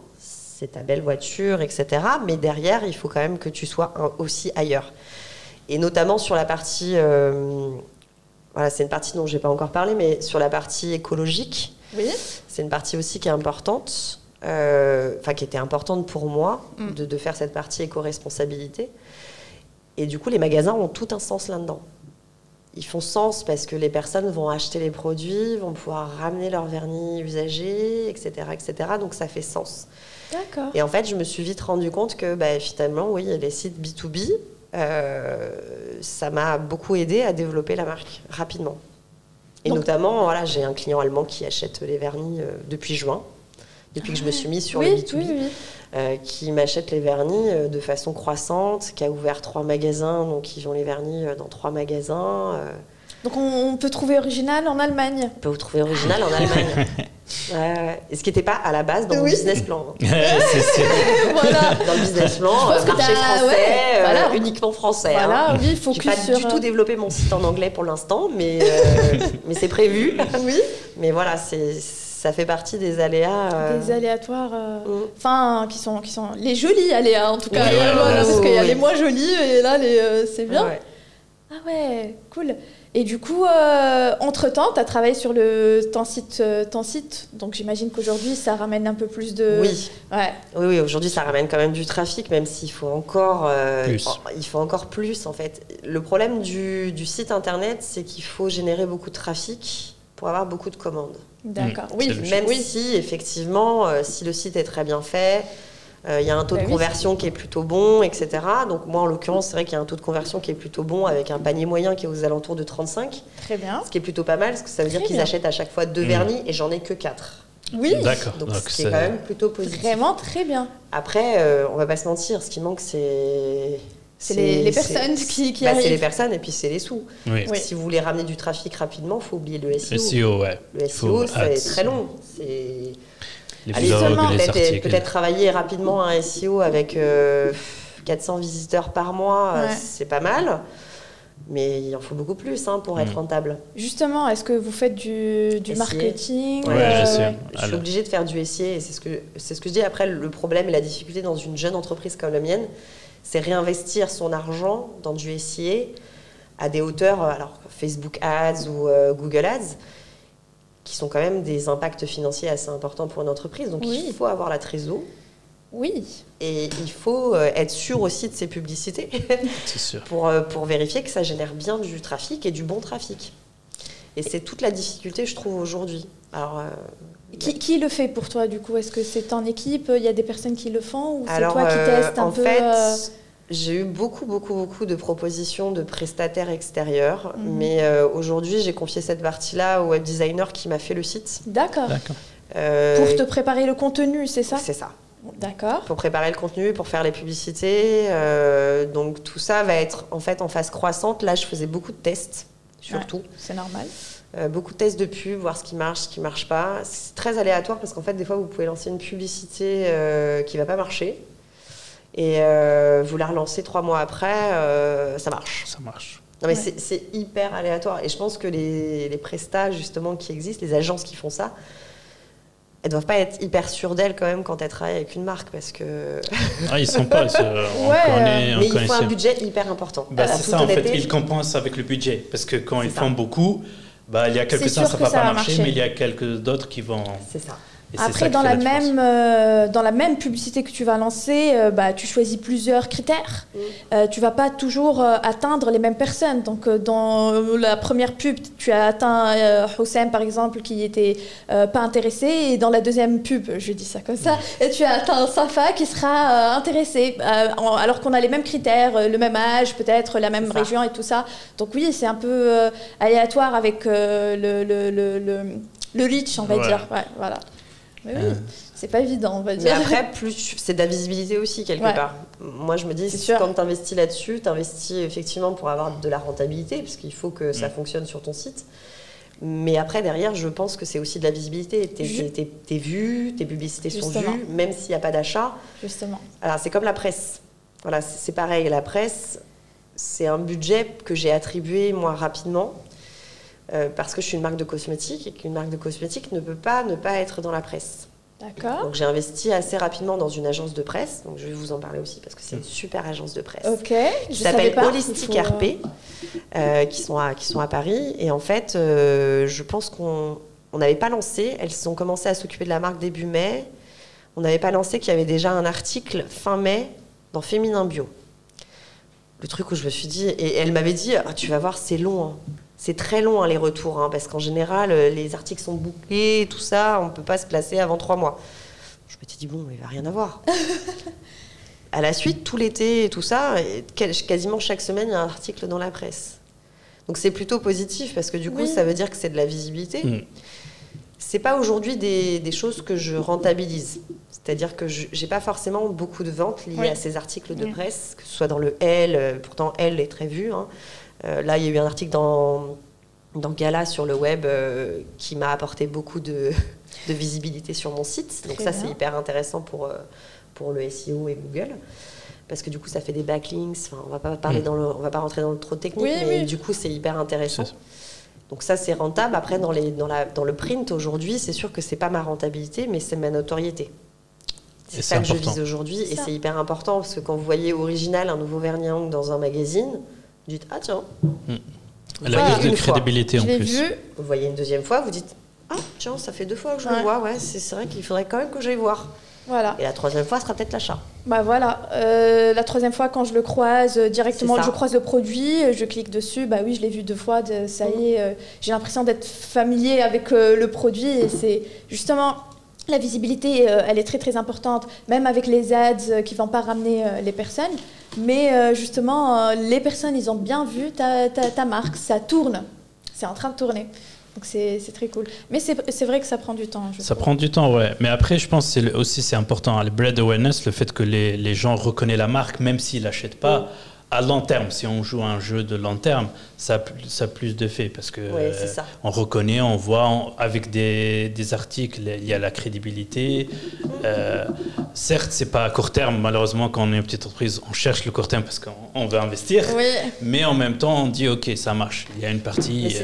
C'est ta belle voiture, etc. Mais derrière, il faut quand même que tu sois aussi ailleurs. Et notamment sur la partie... voilà, c'est une partie dont je n'ai pas encore parlé, mais sur la partie écologique, c'est une partie aussi qui est importante, qui était importante pour moi, de faire cette partie éco-responsabilité. Et du coup, les magasins ont tout un sens là-dedans. Ils font sens parce que les personnes vont acheter les produits, vont pouvoir ramener leur vernis usagé, etc., etc. Donc, ça fait sens. D'accord. Et en fait, je me suis vite rendu compte que finalement, oui, les sites B2B, ça m'a beaucoup aidé à développer la marque rapidement. Et donc, notamment, voilà, j'ai un client allemand qui achète les vernis depuis juin, depuis que je me suis mise sur le B2B, qui m'achète les vernis de façon croissante, qui a ouvert 3 magasins, donc ils ont les vernis dans 3 magasins. Donc on peut trouver original en Allemagne. On peut vous trouver original en Allemagne. Et ce qui n'était pas à la base dans mon business plan. Voilà. Dans le business plan, marché français, uniquement français. Voilà, oui, focus sur... J'ai pas du tout développé mon site en anglais pour l'instant, mais c'est prévu. Oui. Mais voilà, ça ça fait partie des aléas. Des aléatoires, enfin, qui sont les jolis aléas en tout cas. Oui, parce qu'il y a les moins jolis et là, c'est bien. Ouais. Ah ouais, cool. Et du coup, entre-temps, tu as travaillé sur ton site. Donc j'imagine qu'aujourd'hui, ça ramène un peu plus de... Oui, ouais. oui, aujourd'hui, ça ramène quand même du trafic, même s'il faut encore plus, en fait. Le problème du site internet, c'est qu'il faut générer beaucoup de trafic pour avoir beaucoup de commandes. D'accord. Oui, Même si, effectivement, si le site est très bien fait, il y a un taux de conversion qui est plutôt bon, etc. Donc moi, en l'occurrence, c'est vrai qu'il y a un taux de conversion qui est plutôt bon avec un panier moyen qui est aux alentours de 35. Très bien. Ce qui est plutôt pas mal, parce que ça veut dire qu'ils achètent à chaque fois 2 vernis et j'en ai que 4. Oui. D'accord. Donc ce qui est quand même plutôt positif. Vraiment très bien. Après, on va pas se mentir, ce qui manque, c'est les personnes qui arrivent. C'est les personnes et puis c'est les sous. Oui. Si vous voulez ramener du trafic rapidement, il faut oublier le SEO. SEO, ouais. Le SEO, c'est très long. Peut-être travailler rapidement un SEO avec 400 visiteurs par mois, c'est pas mal. Mais il en faut beaucoup plus pour être rentable. Justement, est-ce que vous faites du marketing? Oui, je suis obligée de faire du SIA et c'est ce que je dis. Après, le problème et la difficulté dans une jeune entreprise comme la mienne, c'est réinvestir son argent dans du SIA à des hauteurs, alors Facebook Ads ou Google Ads, qui sont quand même des impacts financiers assez importants pour une entreprise. Donc il faut avoir la trésor. Oui. Et il faut être sûr aussi de ses publicités c'est sûr. pour vérifier que ça génère bien du trafic et du bon trafic. Et c'est toute la difficulté, je trouve, aujourd'hui. Alors, qui le fait pour toi, du coup? Est-ce que c'est en équipe? Il y a des personnes qui le font? Ou c'est toi qui testes un peu? En fait, j'ai eu beaucoup de propositions de prestataires extérieurs. Mais aujourd'hui, j'ai confié cette partie-là au web designer qui m'a fait le site. D'accord. Pour te préparer le contenu, c'est ça? C'est ça. D'accord. Pour préparer le contenu, pour faire les publicités. Donc tout ça va être en fait en phase croissante. Là, je faisais beaucoup de tests, surtout. C'est normal. Beaucoup de tests de pub, voir ce qui marche pas. C'est très aléatoire parce qu'en fait, des fois, vous pouvez lancer une publicité qui va pas marcher. Et vous la relancez 3 mois après, ça marche. Ça marche. Non, mais c'est hyper aléatoire. Et je pense que les prestats, justement, qui existent, les agences qui font ça, elles doivent pas être hyper sûres d'elles quand même quand elles travaillent avec une marque parce que... ils sont pas... mais il faut un budget hyper important. C'est ça, en fait, ils compensent avec le budget. Parce que quand ils font beaucoup, il y a quelques-uns, ça va pas marcher, mais il y a quelques d'autres qui vont... C'est ça. Après, dans la même publicité que tu vas lancer, tu choisis plusieurs critères. Tu vas pas toujours atteindre les mêmes personnes. Donc, dans la première pub, tu as atteint Houssem, par exemple, qui était pas intéressé. Et dans la deuxième pub, je dis ça comme ça, et tu as atteint Safa qui sera intéressé. Alors qu'on a les mêmes critères, le même âge, peut-être la même région et tout ça. Donc oui, c'est un peu aléatoire avec le reach, on va dire. Ouais, voilà. Oui, c'est pas évident, on va dire. Mais après, c'est de la visibilité aussi, quelque part. Moi, je me dis, quand tu investis là-dessus, tu investis effectivement pour avoir de la rentabilité, parce qu'il faut que ça fonctionne sur ton site. Mais après, derrière, je pense que c'est aussi de la visibilité. T'es vu, tes publicités sont vues, même s'il n'y a pas d'achat. Justement. Alors, c'est comme la presse. Voilà, c'est pareil. La presse, c'est un budget que j'ai attribué, moi, rapidement. Parce que je suis une marque de cosmétiques et qu'une marque de cosmétiques ne peut pas ne pas être dans la presse. D'accord. Donc j'ai investi assez rapidement dans une agence de presse, donc je vais vous en parler aussi parce que c'est une super agence de presse. Ok. Qui s'appelle Holistic RP, qui sont à Paris. Et en fait, je pense qu'on n'avait pas lancé. Elles ont commencé à s'occuper de la marque début mai. On n'avait pas lancé qu'il y avait déjà un article fin mai dans Féminin Bio. Le truc où je me suis dit, et elle m'avait dit, tu vas voir, c'est long. C'est très long les retours, parce qu'en général, les articles sont bouclés, tout ça, on ne peut pas se placer avant 3 mois. Je m'étais dit, bon, il ne va rien avoir. À la suite, tout l'été et tout ça, quasiment chaque semaine, il y a un article dans la presse. Donc c'est plutôt positif, parce que du coup, ça veut dire que c'est de la visibilité. Ce n'est pas aujourd'hui des choses que je rentabilise. C'est-à-dire que je n'ai pas forcément beaucoup de ventes liées à ces articles de presse, que ce soit dans le L, pourtant L est très vu, là, il y a eu un article dans Gala sur le web qui m'a apporté beaucoup de visibilité sur mon site. Donc ça, c'est hyper intéressant pour le SEO et Google. Parce que du coup, ça fait des backlinks. Enfin, on va pas rentrer dans le trop technique, mais du coup, c'est hyper intéressant. Donc ça, c'est rentable. Après, dans le print, aujourd'hui, c'est sûr que c'est pas ma rentabilité, mais c'est ma notoriété. C'est ça que je vise aujourd'hui. Et c'est hyper important, parce que quand vous voyez Original, un nouveau vernis à ongles dans un magazine, vous dites « Ah tiens !» Elle a plus de crédibilité en plus. Vous voyez une deuxième fois, vous dites « Ah tiens, ça fait 2 fois que je le vois. Ouais, c'est vrai qu'il faudrait quand même que j'aille voir. » Voilà. Et la 3e fois sera peut-être l'achat. Bah voilà, la 3e fois quand je le croise directement, je croise le produit, je clique dessus, bah oui, je l'ai vu 2 fois, ça y est, j'ai l'impression d'être familier avec le produit et c'est justement la visibilité, elle est très très importante, même avec les ads qui ne vont pas ramener les personnes, mais justement les personnes, ils ont bien vu ta marque, ça tourne, c'est en train de tourner. Donc c'est très cool. Mais c'est vrai que ça prend du temps. Ça prend du temps, ouais. Mais après, je pense que c'est important. Le brand awareness, le fait que les gens reconnaissent la marque, même s'ils ne l'achètent pas, à long terme, si on joue un jeu de long terme, ça a plus d'effet parce que on reconnaît, on voit avec des articles, il y a la crédibilité. Certes, c'est pas à court terme. Malheureusement, quand on est une petite entreprise, on cherche le court terme parce qu'on veut investir. Oui. Mais en même temps, on dit ok, ça marche. Il y a une partie.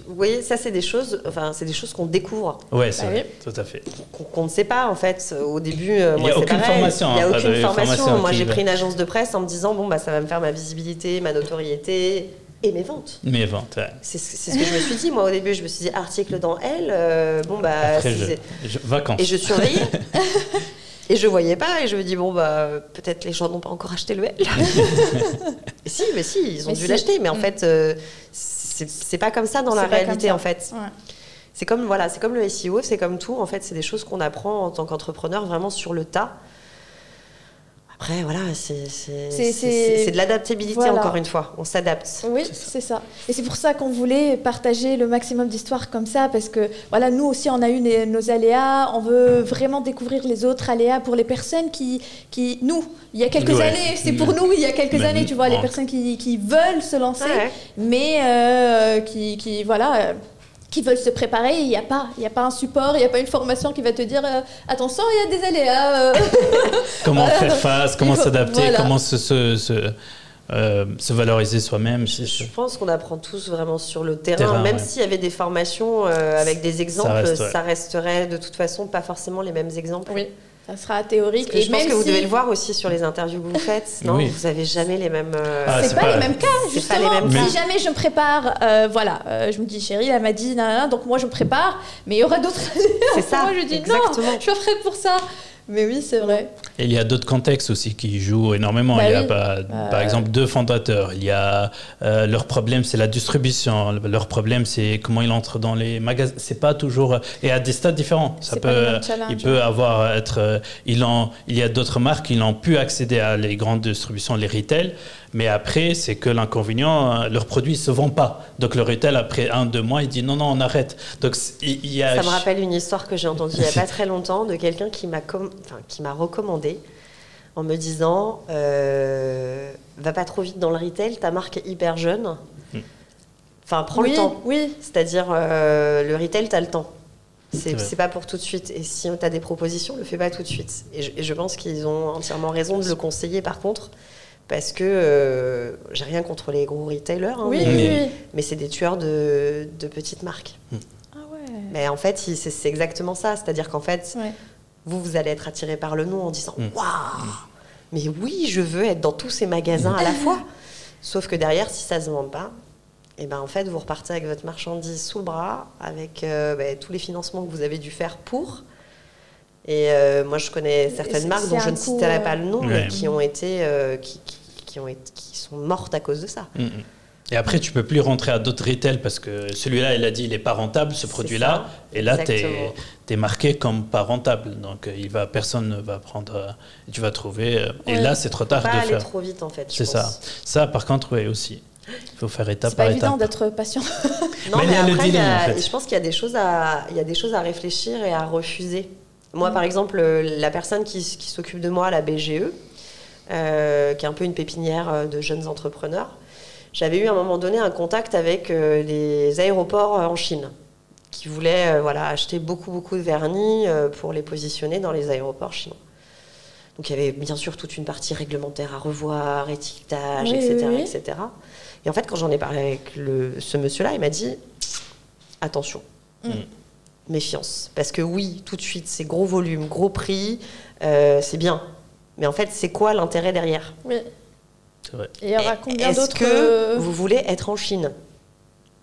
Vous voyez, ça c'est des choses qu'on découvre. Ouais, c'est vrai, tout à fait. Qu'on ne sait pas en fait. Au début, il n'y a aucune formation. Il n'y a aucune formation. Moi, j'ai pris une agence de presse en me disant bon bah ça va me faire ma visibilité, ma notoriété et mes ventes. Mes ventes, ouais. C'est ce que je me suis dit. Moi, au début, je me suis dit article dans Elle. Bon bah. Après, vacances. Et je surveillais. Et je voyais pas. Et je me dis bon bah peut-être les gens n'ont pas encore acheté le L. Et si, ils ont dû l'acheter. Mais en fait, c'est pas comme ça dans la réalité en fait. Ouais. C'est comme le SEO, c'est comme tout. En fait, c'est des choses qu'on apprend en tant qu'entrepreneur vraiment sur le tas. Après, voilà, c'est de l'adaptabilité, encore une fois. On s'adapte. Oui, c'est ça. Et c'est pour ça qu'on voulait partager le maximum d'histoires comme ça, parce que, voilà, nous aussi, on a eu nos aléas. On veut vraiment découvrir les autres aléas pour les personnes qui nous, il y a quelques années, c'est pour nous, il y a quelques années, tu vois, les personnes qui veulent se lancer, mais qui veulent se préparer, il n'y a pas un support, il n'y a pas une formation qui va te dire attention, il y a des aléas. Comment faire face, comment s'adapter, comment se valoriser soi-même. Je pense qu'on apprend tous vraiment sur le terrain même s'il y avait des formations avec des exemples, ça resterait de toute façon pas forcément les mêmes exemples. Oui. Ça sera théorique. Et je pense que vous devez le voir aussi sur les interviews que vous faites. Non, vous n'avez jamais les mêmes... c'est pas les mêmes cas, justement. Si jamais je me prépare, je me dis, chérie, elle m'a dit, donc moi je me prépare, mais il y aura d'autres... C'est ça, moi je dis, exactement. Non, je suis pas prête pour ça. Mais oui, c'est vrai. Et il y a d'autres contextes aussi qui jouent énormément. Il y a par exemple 2 fondateurs. Il y a leur problème, c'est la distribution. Leur problème, c'est comment ils entrent dans les magasins. C'est pas toujours et à des stades différents. Ça peut, il peut avoir il y a d'autres marques qui n'ont pu accéder à les grandes distributions, les retail. Mais après, c'est que l'inconvénient, leurs produits ne se vendent pas. Donc le retail, après 1-2 mois, il dit non, on arrête. Donc, ça me rappelle une histoire que j'ai entendue il n'y a pas très longtemps de quelqu'un qui m'a recommandé en me disant va pas trop vite dans le retail, ta marque est hyper jeune. Enfin, prends le temps. Oui. C'est-à-dire, le retail, tu as le temps. C'est pas pour tout de suite. Et si tu as des propositions, le fais pas tout de suite. Et je pense qu'ils ont entièrement raison de le conseiller par contre. Parce que j'ai rien contre les gros retailers, mais c'est des tueurs de petites marques. Ah ouais. Mais en fait, c'est exactement ça. C'est-à-dire qu'en fait, vous allez être attiré par le nom en disant « Waouh, mais oui, je veux être dans tous ces magasins à la fois ». Sauf que derrière, si ça ne se vend pas, en fait, vous repartez avec votre marchandise sous le bras, avec tous les financements que vous avez dû faire pour... Et moi, je connais certaines marques dont je ne citerai pas le nom, mais qui ont été, qui sont mortes à cause de ça. Et après, tu peux plus rentrer à d'autres retail parce que celui-là, il a dit, il est pas rentable, ce produit-là. Et là, t'es marqué comme pas rentable. Donc, personne ne va prendre. Tu vas trouver. Et là, c'est trop tard de faire. Faut pas aller trop vite, en fait. C'est ça. Ça, par contre, oui, aussi. Il faut faire étape par étape. C'est pas évident d'être patient. Non, mais après, je pense qu'il y a des choses à réfléchir et à refuser. Moi, par exemple, la personne qui s'occupe de moi à la BGE, qui est un peu une pépinière de jeunes entrepreneurs, j'avais eu à un moment donné un contact avec les aéroports en Chine qui voulaient acheter beaucoup de vernis pour les positionner dans les aéroports chinois. Donc, il y avait bien sûr toute une partie réglementaire à revoir, étiquetage, etc. Et en fait, quand j'en ai parlé avec ce monsieur-là, il m'a dit attention. Méfiance. Parce que oui, tout de suite, c'est gros volume, gros prix, c'est bien. Mais en fait, c'est quoi l'intérêt derrière? Oui. C'est vrai. Et il y aura combien d'autres... Est-ce que vous voulez être en Chine?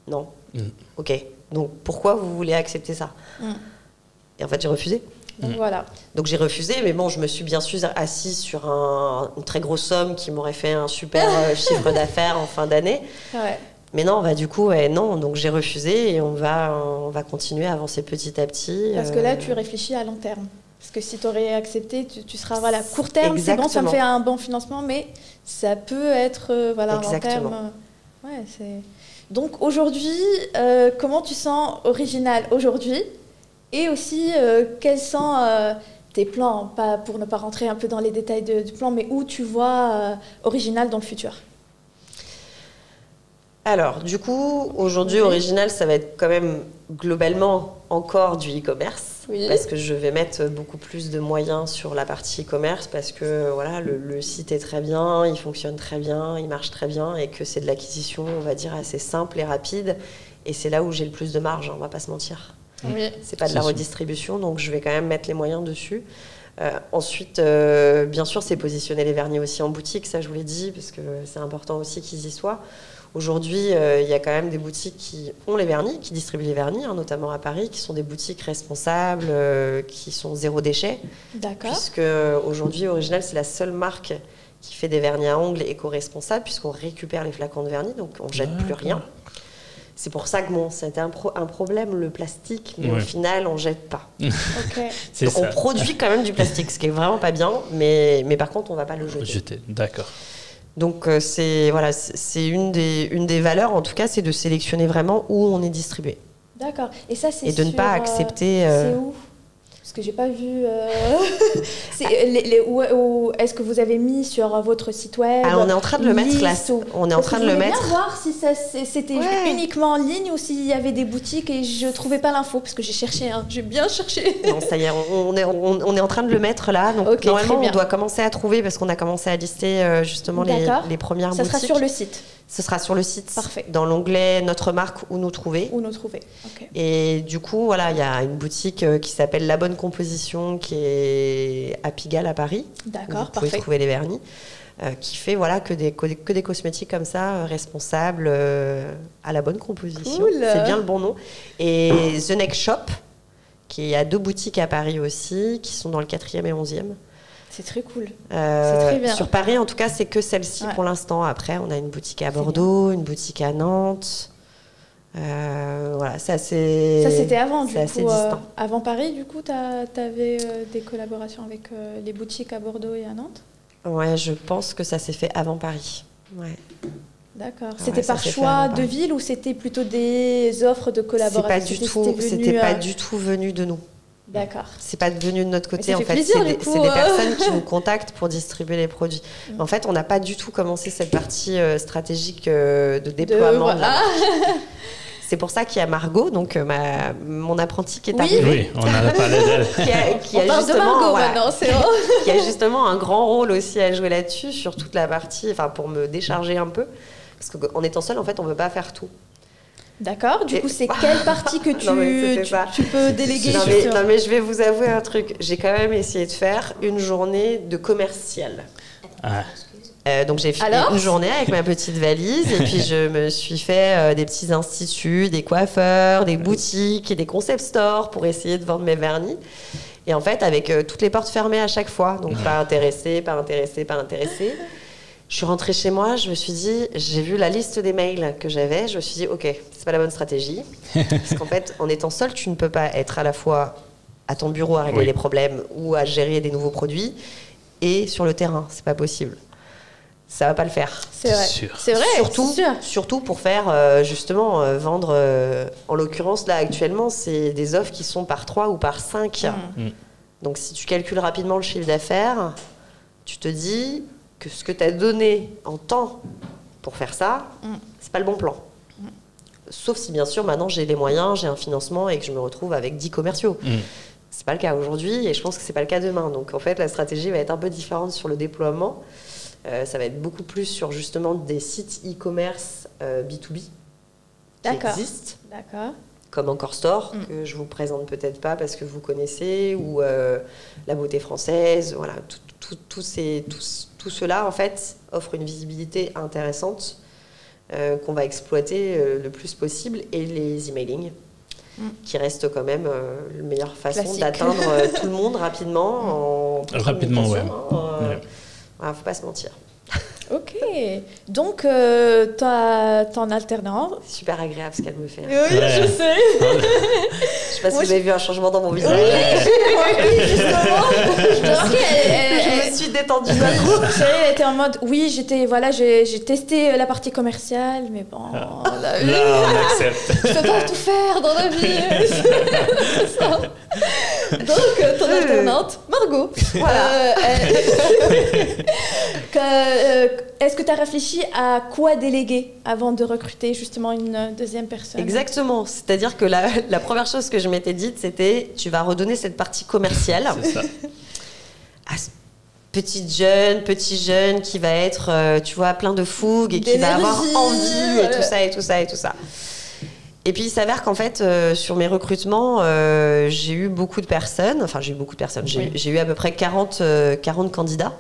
Non. Ok. Donc, pourquoi vous voulez accepter ça? Et en fait, j'ai refusé. Donc, voilà. Donc, j'ai refusé, mais bon, je me suis bien sûr assise sur une très grosse somme qui m'aurait fait un super chiffre d'affaires en fin d'année. Ouais. Mais non, du coup, non. Donc, j'ai refusé et on va continuer à avancer petit à petit. Parce que là, tu réfléchis à long terme. Parce que si tu aurais accepté, tu seras, voilà, court terme, c'est bon, ça me fait un bon financement, mais ça peut être, voilà, long terme. Ouais, c'est... Donc, aujourd'hui, comment tu sens Original aujourd'hui? Et aussi, quels sont tes plans, pas, pour ne pas rentrer un peu dans les détails du plan, mais où tu vois Original dans le futur? Alors, du coup, aujourd'hui, Original, ça va être quand même globalement encore du e-commerce. Oui. Parce que je vais mettre beaucoup plus de moyens sur la partie e-commerce parce que voilà, le site est très bien, il fonctionne très bien, il marche très bien et que c'est de l'acquisition, on va dire, assez simple et rapide. Et c'est là où j'ai le plus de marge, on va pas se mentir. Oui. C'est pas de la redistribution, donc je vais quand même mettre les moyens dessus. Ensuite, bien sûr, c'est positionner les vernis aussi en boutique, ça je vous l'ai dit, parce que c'est important aussi qu'ils y soient. Aujourd'hui, il y a quand même des boutiques qui ont les vernis, qui distribuent les vernis, notamment à Paris, qui sont des boutiques responsables, qui sont zéro déchet. D'accord. Puisque aujourd'hui, Original, c'est la seule marque qui fait des vernis à ongles éco-responsables, puisqu'on récupère les flacons de vernis, donc on ne jette plus rien. C'est pour ça que c'était un problème, le plastique, mais au final, on ne jette pas. Okay. On produit quand même du plastique, ce qui est vraiment pas bien, mais par contre, on ne va pas le jeter. D'accord. Donc, c'est une des valeurs, en tout cas, c'est de sélectionner vraiment où on est distribué. D'accord. Et ça, c'est et de ne pas accepter... C'est où? Parce que j'ai pas vu... où est-ce que vous avez mis sur votre site web? On est en train de le mettre là. On est en train de le mettre. Je voulais bien voir si c'était uniquement en ligne ou s'il y avait des boutiques et je trouvais pas l'info parce que j'ai cherché. J'ai bien cherché. Non, ça y est, on est en train de le mettre là. Donc normalement, on doit commencer à trouver parce qu'on a commencé à lister justement les premières boutiques. Ça sera sur le site. Ce sera sur le site. Parfait. Dans l'onglet Notre marque, où nous trouver. Où nous trouver. Okay. Et du coup, voilà, il y a une boutique qui s'appelle La Bonne Composition qui est à Pigalle à Paris. D'accord, vous pouvez trouver les vernis. Qui fait voilà, que des cosmétiques comme ça, responsables, à la bonne composition. Cool. C'est bien le bon nom. Et The Next Shop, qui a 2 boutiques à Paris aussi, qui sont dans le 4e et 11e. C'est très cool. C'est très bien. Sur Paris, en tout cas, c'est que celle-ci pour l'instant. Après, on a une boutique à Bordeaux, une boutique à Nantes. Voilà, ça c'était avant, du coup. Distinct. Avant Paris, du coup, tu avais des collaborations avec les boutiques à Bordeaux et à Nantes? Ouais, je pense que ça s'est fait avant Paris. Ouais. D'accord. C'était par choix de ville ou c'était plutôt des offres de collaboration? C'était pas du tout venu de nous. D'accord. C'est pas venu de notre côté. En fait, c'est des personnes qui nous contactent pour distribuer les produits. En fait, on n'a pas du tout commencé cette partie stratégique de déploiement. Voilà. C'est pour ça qu'il y a Margot, donc mon apprentie qui est arrivée. Oui, on en a parlé d'elle. On parle de Margot maintenant, c'est vrai. Qui a justement un grand rôle aussi à jouer là-dessus, sur toute la partie, enfin pour me décharger un peu. Parce qu'en étant seule, en fait, on ne peut pas faire tout. D'accord, du coup, c'est quelle partie que tu peux déléguer? Non, mais je vais vous avouer un truc. J'ai quand même essayé de faire une journée de commercial. Donc j'ai fait une journée avec ma petite valise et puis je me suis fait des petits instituts, des coiffeurs, des boutiques et des concept stores pour essayer de vendre mes vernis. Et en fait, avec toutes les portes fermées à chaque fois, donc pas intéressé, pas intéressé, pas intéressé. Je suis rentrée chez moi, je me suis dit, j'ai vu la liste des mails que j'avais, je me suis dit, ok, c'est pas la bonne stratégie. Parce qu'en fait, en étant seule, tu ne peux pas être à la fois à ton bureau à régler les problèmes ou à gérer des nouveaux produits et sur le terrain, c'est pas possible. Ça va pas le faire. C'est vrai. C'est vrai. Surtout pour faire justement vendre. En l'occurrence là actuellement, c'est des offres qui sont par 3 ou par 5. Donc si tu calcules rapidement le chiffre d'affaires, tu te dis que ce que tu as donné en temps pour faire ça, c'est pas le bon plan. Sauf si bien sûr maintenant j'ai les moyens, j'ai un financement et que je me retrouve avec 10 commerciaux. C'est pas le cas aujourd'hui et je pense que c'est pas le cas demain. Donc en fait la stratégie va être un peu différente sur le déploiement. Ça va être beaucoup plus sur justement des sites e-commerce B2B qui existent. D'accord. comme Encore Store, que je vous présente peut-être pas parce que vous connaissez, ou la beauté française, voilà, tout cela en fait offre une visibilité intéressante qu'on va exploiter le plus possible, et les emailing qui reste quand même la meilleure façon d'atteindre tout le monde rapidement. Rapidement, ouais. Voilà, faut pas se mentir. Ok, donc t'es en alternance. Super agréable ce qu'elle me fait. Oui, je sais. Je sais pas si vous avez vu un changement dans mon visage. Oui, justement. Je me suis détendue d'un coup. Elle était en mode, oui, j'ai testé la partie commerciale, mais bon, là, on accepte. Je peux pas tout faire dans la vie. C'est ça. Donc, ton alternante, Margot. Voilà. Est-ce que tu as réfléchi à quoi déléguer avant de recruter justement une deuxième personne? Exactement. C'est-à-dire que la première chose que je m'étais dite, c'était tu vas redonner cette partie commerciale à ce petit jeune qui va être, tu vois, plein de fougue et qui va avoir envie et tout ça et tout ça et tout ça. Et puis, il s'avère qu'en fait, sur mes recrutements, j'ai eu beaucoup de personnes. J'ai eu à peu près 40 candidats,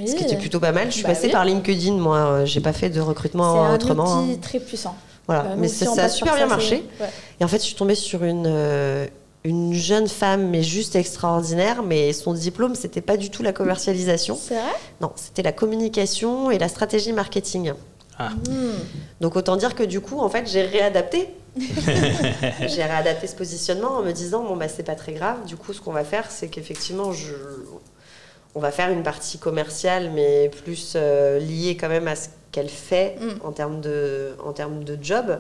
ce qui était plutôt pas mal. Je suis passée par LinkedIn, moi. J'ai pas fait de recrutement autrement. C'est un outil très puissant. Voilà, mais ça a super bien marché. Ouais. Et en fait, je suis tombée sur une jeune femme, mais juste extraordinaire. Mais son diplôme, c'était pas du tout la commercialisation. C'est vrai ? Non, c'était la communication et la stratégie marketing. Ah. Donc, autant dire que du coup, en fait, j'ai réadapté. J'ai réadapté ce positionnement en me disant bon bah c'est pas très grave, du coup ce qu'on va faire c'est qu'effectivement on va faire une partie commerciale mais plus liée quand même à ce qu'elle fait en termes de job.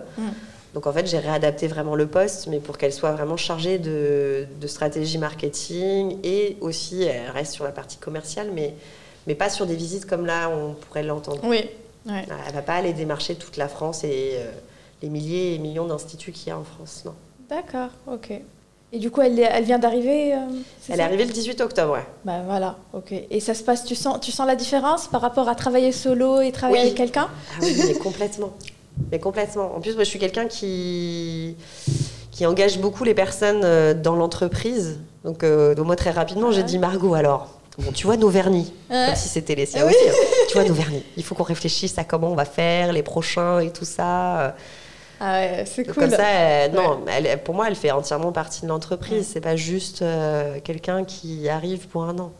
Donc en fait j'ai réadapté vraiment le poste, mais pour qu'elle soit vraiment chargée de stratégie marketing, et aussi elle reste sur la partie commerciale mais pas sur des visites comme là on pourrait l'entendre. Oui. Ouais. Elle va pas aller démarcher toute la France et les milliers et millions d'instituts qu'il y a en France, non. D'accord, ok. Et du coup, elle vient d'arriver Elle est arrivée le 18 octobre, ouais. Bah voilà, ok. Et ça se passe, tu sens la différence par rapport à travailler solo et travailler avec quelqu'un ? Ah oui, mais complètement. Mais complètement. En plus, moi, je suis quelqu'un qui engage beaucoup les personnes dans l'entreprise. Donc moi, très rapidement, j'ai dit Margot, alors... Bon, tu vois nos vernis, comme si c'était les siens aussi. Tu vois nos vernis. Il faut qu'on réfléchisse à comment on va faire les prochains et tout ça. Ah ouais, c'est cool. Comme ça, pour moi, elle fait entièrement partie de l'entreprise. Ouais. C'est pas juste quelqu'un qui arrive pour un an.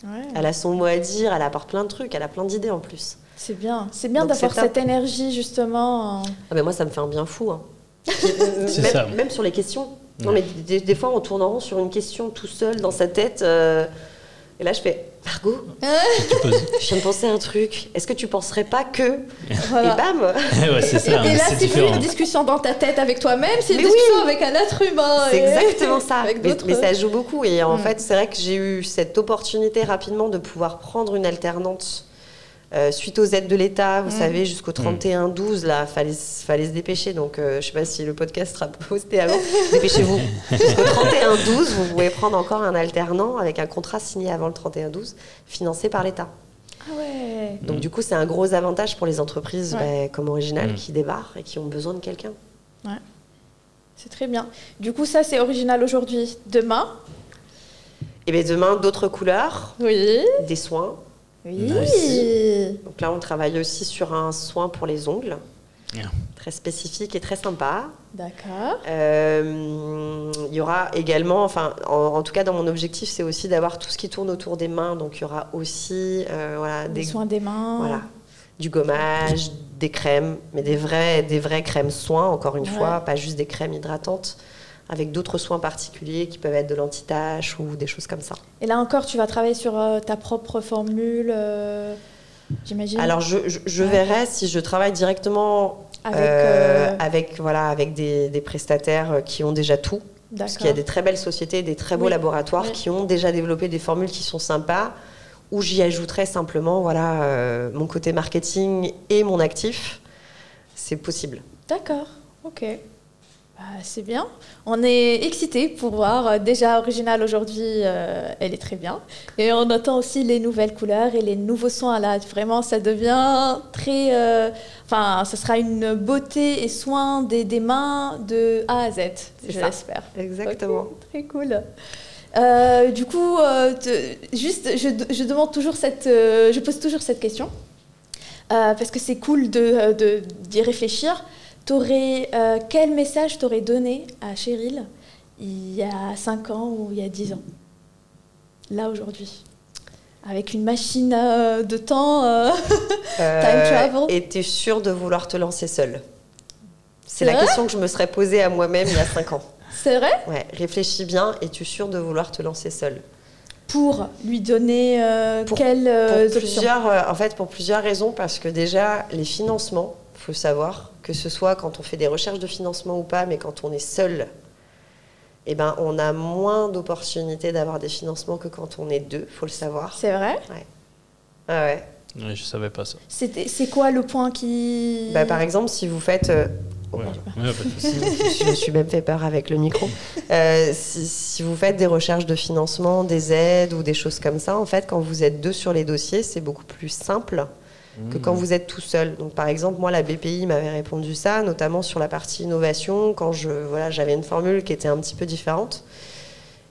Ouais. Elle a son mot à dire, elle apporte plein de trucs, elle a plein d'idées en plus. C'est bien d'avoir cette énergie justement. Ah mais moi, ça me fait un bien fou. Hein. même sur les questions. Ouais. Non, mais des fois, on tourne en rond sur une question tout seul dans sa tête. Et là, je fais Margot, je viens de penser à un truc. Est-ce que tu penserais pas que voilà. Et bam ouais, c'est ça, et là, c'est plus une discussion dans ta tête avec toi-même, c'est une discussion avec un être humain. C'est exactement ça. Mais ça joue beaucoup. Et en fait, c'est vrai que j'ai eu cette opportunité rapidement de pouvoir prendre une alternante suite aux aides de l'État, vous savez, jusqu'au 31-12, là, fallait se dépêcher. Donc, je sais pas si le podcast sera posté avant. Dépêchez-vous. Jusqu'au 31-12, vous pouvez prendre encore un alternant avec un contrat signé avant le 31-12, financé par l'État. Ah ouais. Donc, du coup, c'est un gros avantage pour les entreprises comme Original qui débarquent et qui ont besoin de quelqu'un. Ouais. C'est très bien. Du coup, ça, c'est Original aujourd'hui. Demain ? Eh bien, demain, d'autres couleurs. Oui. Des soins. Oui. Nice. Donc là, on travaille aussi sur un soin pour les ongles, très spécifique et très sympa. D'accord. Il y aura également, enfin, en tout cas, dans mon objectif, c'est aussi d'avoir tout ce qui tourne autour des mains. Donc, il y aura aussi des soins des mains. Voilà, du gommage, des crèmes, mais des vraies crèmes soins, encore une fois, pas juste des crèmes hydratantes, avec d'autres soins particuliers qui peuvent être de l'anti-tache ou des choses comme ça. Et là encore, tu vas travailler sur ta propre formule, j'imagine. Alors, je verrai si je travaille directement avec des prestataires qui ont déjà tout. D'accord. Parce qu'il y a des très belles sociétés, des très beaux laboratoires qui ont déjà développé des formules qui sont sympas, où j'y ajouterai simplement mon côté marketing et mon actif. C'est possible. D'accord, ok. C'est bien. On est excités pour voir. Déjà, originale aujourd'hui, elle est très bien. Et on attend aussi les nouvelles couleurs et les nouveaux sons. Là, vraiment, ça devient très... Enfin, ça sera une beauté et soin des mains de A à Z, je l'espère. Exactement. Okay, très cool. Du coup, je demande toujours je pose toujours cette question. Parce que c'est cool d'y réfléchir. Quel message t'aurais donné à Cheryl il y a 5 ans ou il y a 10 ans? Là, aujourd'hui. Avec une machine de temps, time travel. Et t'es sûre de vouloir te lancer seule? C'est la question que je me serais posée à moi-même il y a 5 ans. C'est vrai? Ouais, réfléchis bien. Es-tu sûre de vouloir te lancer seule? Pour lui donner quelles options? En fait, pour plusieurs raisons. Parce que déjà, les financements, il faut savoir, que ce soit quand on fait des recherches de financement ou pas, mais quand on est seul, eh ben, on a moins d'opportunités d'avoir des financements que quand on est deux, il faut le savoir. C'est vrai? Ouais. Ah ouais. Oui, je ne savais pas ça. C'est quoi le point qui... Par exemple, si vous faites... Je me suis même fait peur avec le micro. Si vous faites des recherches de financement, des aides ou des choses comme ça, en fait, quand vous êtes deux sur les dossiers, c'est beaucoup plus simple que quand vous êtes tout seul. Donc, par exemple, moi, la BPI m'avait répondu ça, notamment sur la partie innovation, quand j'avais une formule qui était un petit peu différente.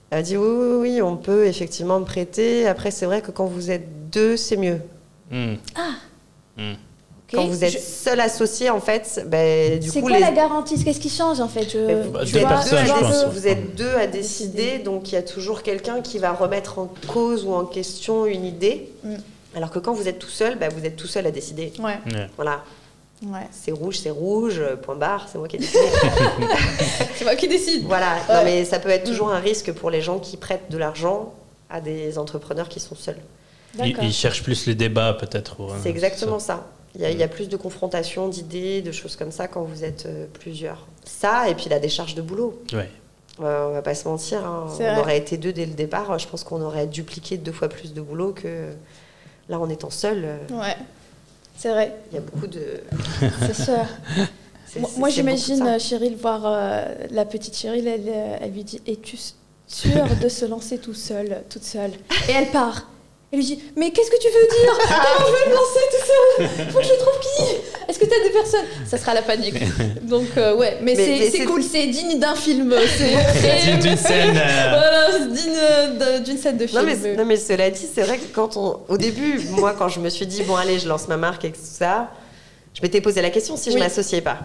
Elle a dit oui, on peut effectivement me prêter. Après, c'est vrai que quand vous êtes deux, c'est mieux. Quand vous êtes seul associé, en fait, du coup... C'est quoi la garantie? Qu'est-ce qui change, en fait? Vous êtes deux à décider, donc il y a toujours quelqu'un qui va remettre en cause ou en question une idée. Alors que quand vous êtes tout seul, vous êtes tout seul à décider. Ouais. Voilà. Ouais. C'est rouge, point barre, c'est moi qui ai décidé. C'est moi qui décide. Voilà. Ouais. Non, mais ça peut être toujours un risque pour les gens qui prêtent de l'argent à des entrepreneurs qui sont seuls. Ils cherchent plus les débats, peut-être. C'est exactement ça. Il y a plus de confrontations, d'idées, de choses comme ça quand vous êtes plusieurs. Ça, et puis la décharge de boulot. Ouais. On va pas se mentir. On aurait été deux dès le départ. Je pense qu'on aurait dupliqué 2 fois plus de boulot que là en étant seul. Ouais, c'est vrai. Il y a beaucoup de... C'est sûr. Moi, j'imagine Cheryl voir la petite Cheryl, elle lui dit « Es-tu sûre de se lancer toute seule ?» Et elle part. Elle lui dit « Mais qu'est-ce que tu veux dire? Comment je vais me lancer tout seul? Faut que je trouve qui? Est-ce que tu as des personnes ?» Ça sera la panique. Donc, ouais, mais c'est cool, c'est digne d'un film. C'est digne d'une scène. Voilà, c'est digne d'une scène de film. Non, mais cela dit, c'est vrai que au début, moi, quand je me suis dit « Bon, allez, je lance ma marque et tout ça », je m'étais posé la question si je ne m'associais pas.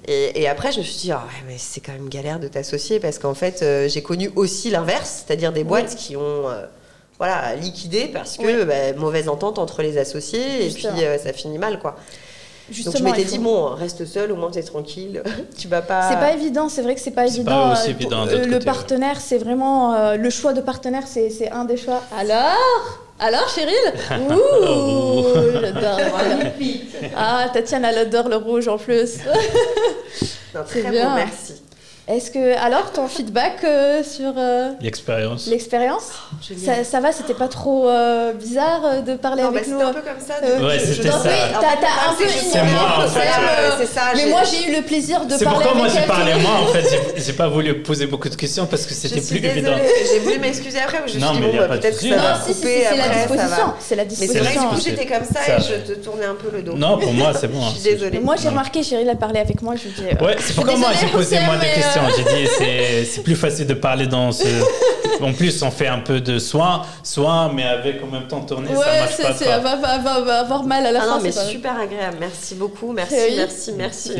Et après, je me suis dit, mais c'est quand même galère de t'associer parce qu'en fait, j'ai connu aussi l'inverse, c'est-à-dire des boîtes qui ont liquidé parce que mauvaise entente entre les associés. Justement. Et puis ça finit mal, quoi. Justement, donc je m'étais dit, bon, reste seul, au moins t'es tranquille, tu vas pas... C'est pas évident, c'est vrai que c'est pas évident. Pas aussi évident le partenaire, c'est vraiment... le choix de partenaire, c'est un des choix. Alors, Cheryl? Ouh, j'adore. Ah, Tatiana, elle adore le rouge en plus. Non, très bien. Bon, merci. Est-ce que, alors, ton feedback sur l'expérience? Ça va, c'était pas trop bizarre de parler avec nous? C'était un peu comme ça. Ouais, c'était ça. T'as un peu c'est moi, en fait. C'est ça. Mais moi, j'ai eu le plaisir de parler avec elle. C'est pourquoi moi, j'ai parlé moi, en fait. J'ai pas voulu poser beaucoup de questions parce que c'était plus évident. J'ai voulu m'excuser après. Je me suis dit, bon, peut-être que ça va couper après. C'est la disposition. Mais c'est vrai que du coup, j'étais comme ça et je te tournais un peu le dos. Non, pour moi, c'est bon. Je suis désolée. Moi, j'ai remarqué, Cheryl a parlé avec moi. Je lui dis. Ouais, c'est pourquoi moi, j'ai posé moi des questions. J'ai dit, c'est plus facile de parler dans ce... En plus, on fait un peu de soin, mais avec en même temps tourner, ça marche pas. Ça va avoir mal à la fin. Non, mais super agréable. Merci beaucoup. Merci. Merci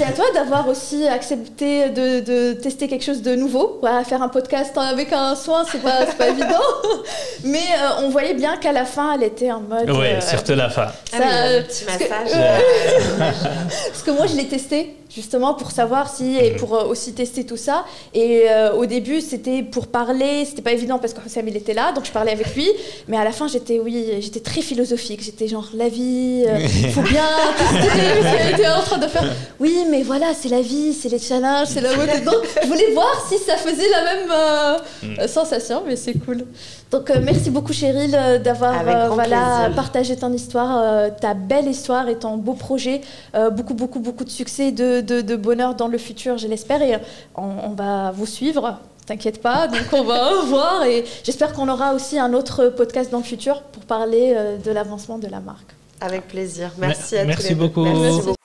à toi d'avoir aussi accepté de tester quelque chose de nouveau. Faire un podcast avec un soin, c'est pas évident. Mais on voyait bien qu'à la fin, elle était en mode... Oui, surtout la fin. Un petit massage. Parce que moi, je l'ai testé justement pour savoir si et pour aussi tester tout ça. Et au début, c'était pour parler, c'était pas évident parce que Sam il était là, donc je parlais avec lui. Mais à la fin, j'étais très philosophique. J'étais genre la vie, faut bien tester. Elle était en train de faire. Oui, mais voilà, c'est la vie, c'est les challenges, c'est la mode. Donc, je voulais voir si ça faisait la même sensation, mais c'est cool. Donc merci beaucoup Cheryl d'avoir partagé ton histoire, ta belle histoire et ton beau projet. Beaucoup de succès, de bonheur dans le futur, je l'espère. Et on va vous suivre. T'inquiète pas, donc on va voir et j'espère qu'on aura aussi un autre podcast dans le futur pour parler de l'avancement de la marque. Avec plaisir. Merci à tous. Merci beaucoup. Merci beaucoup.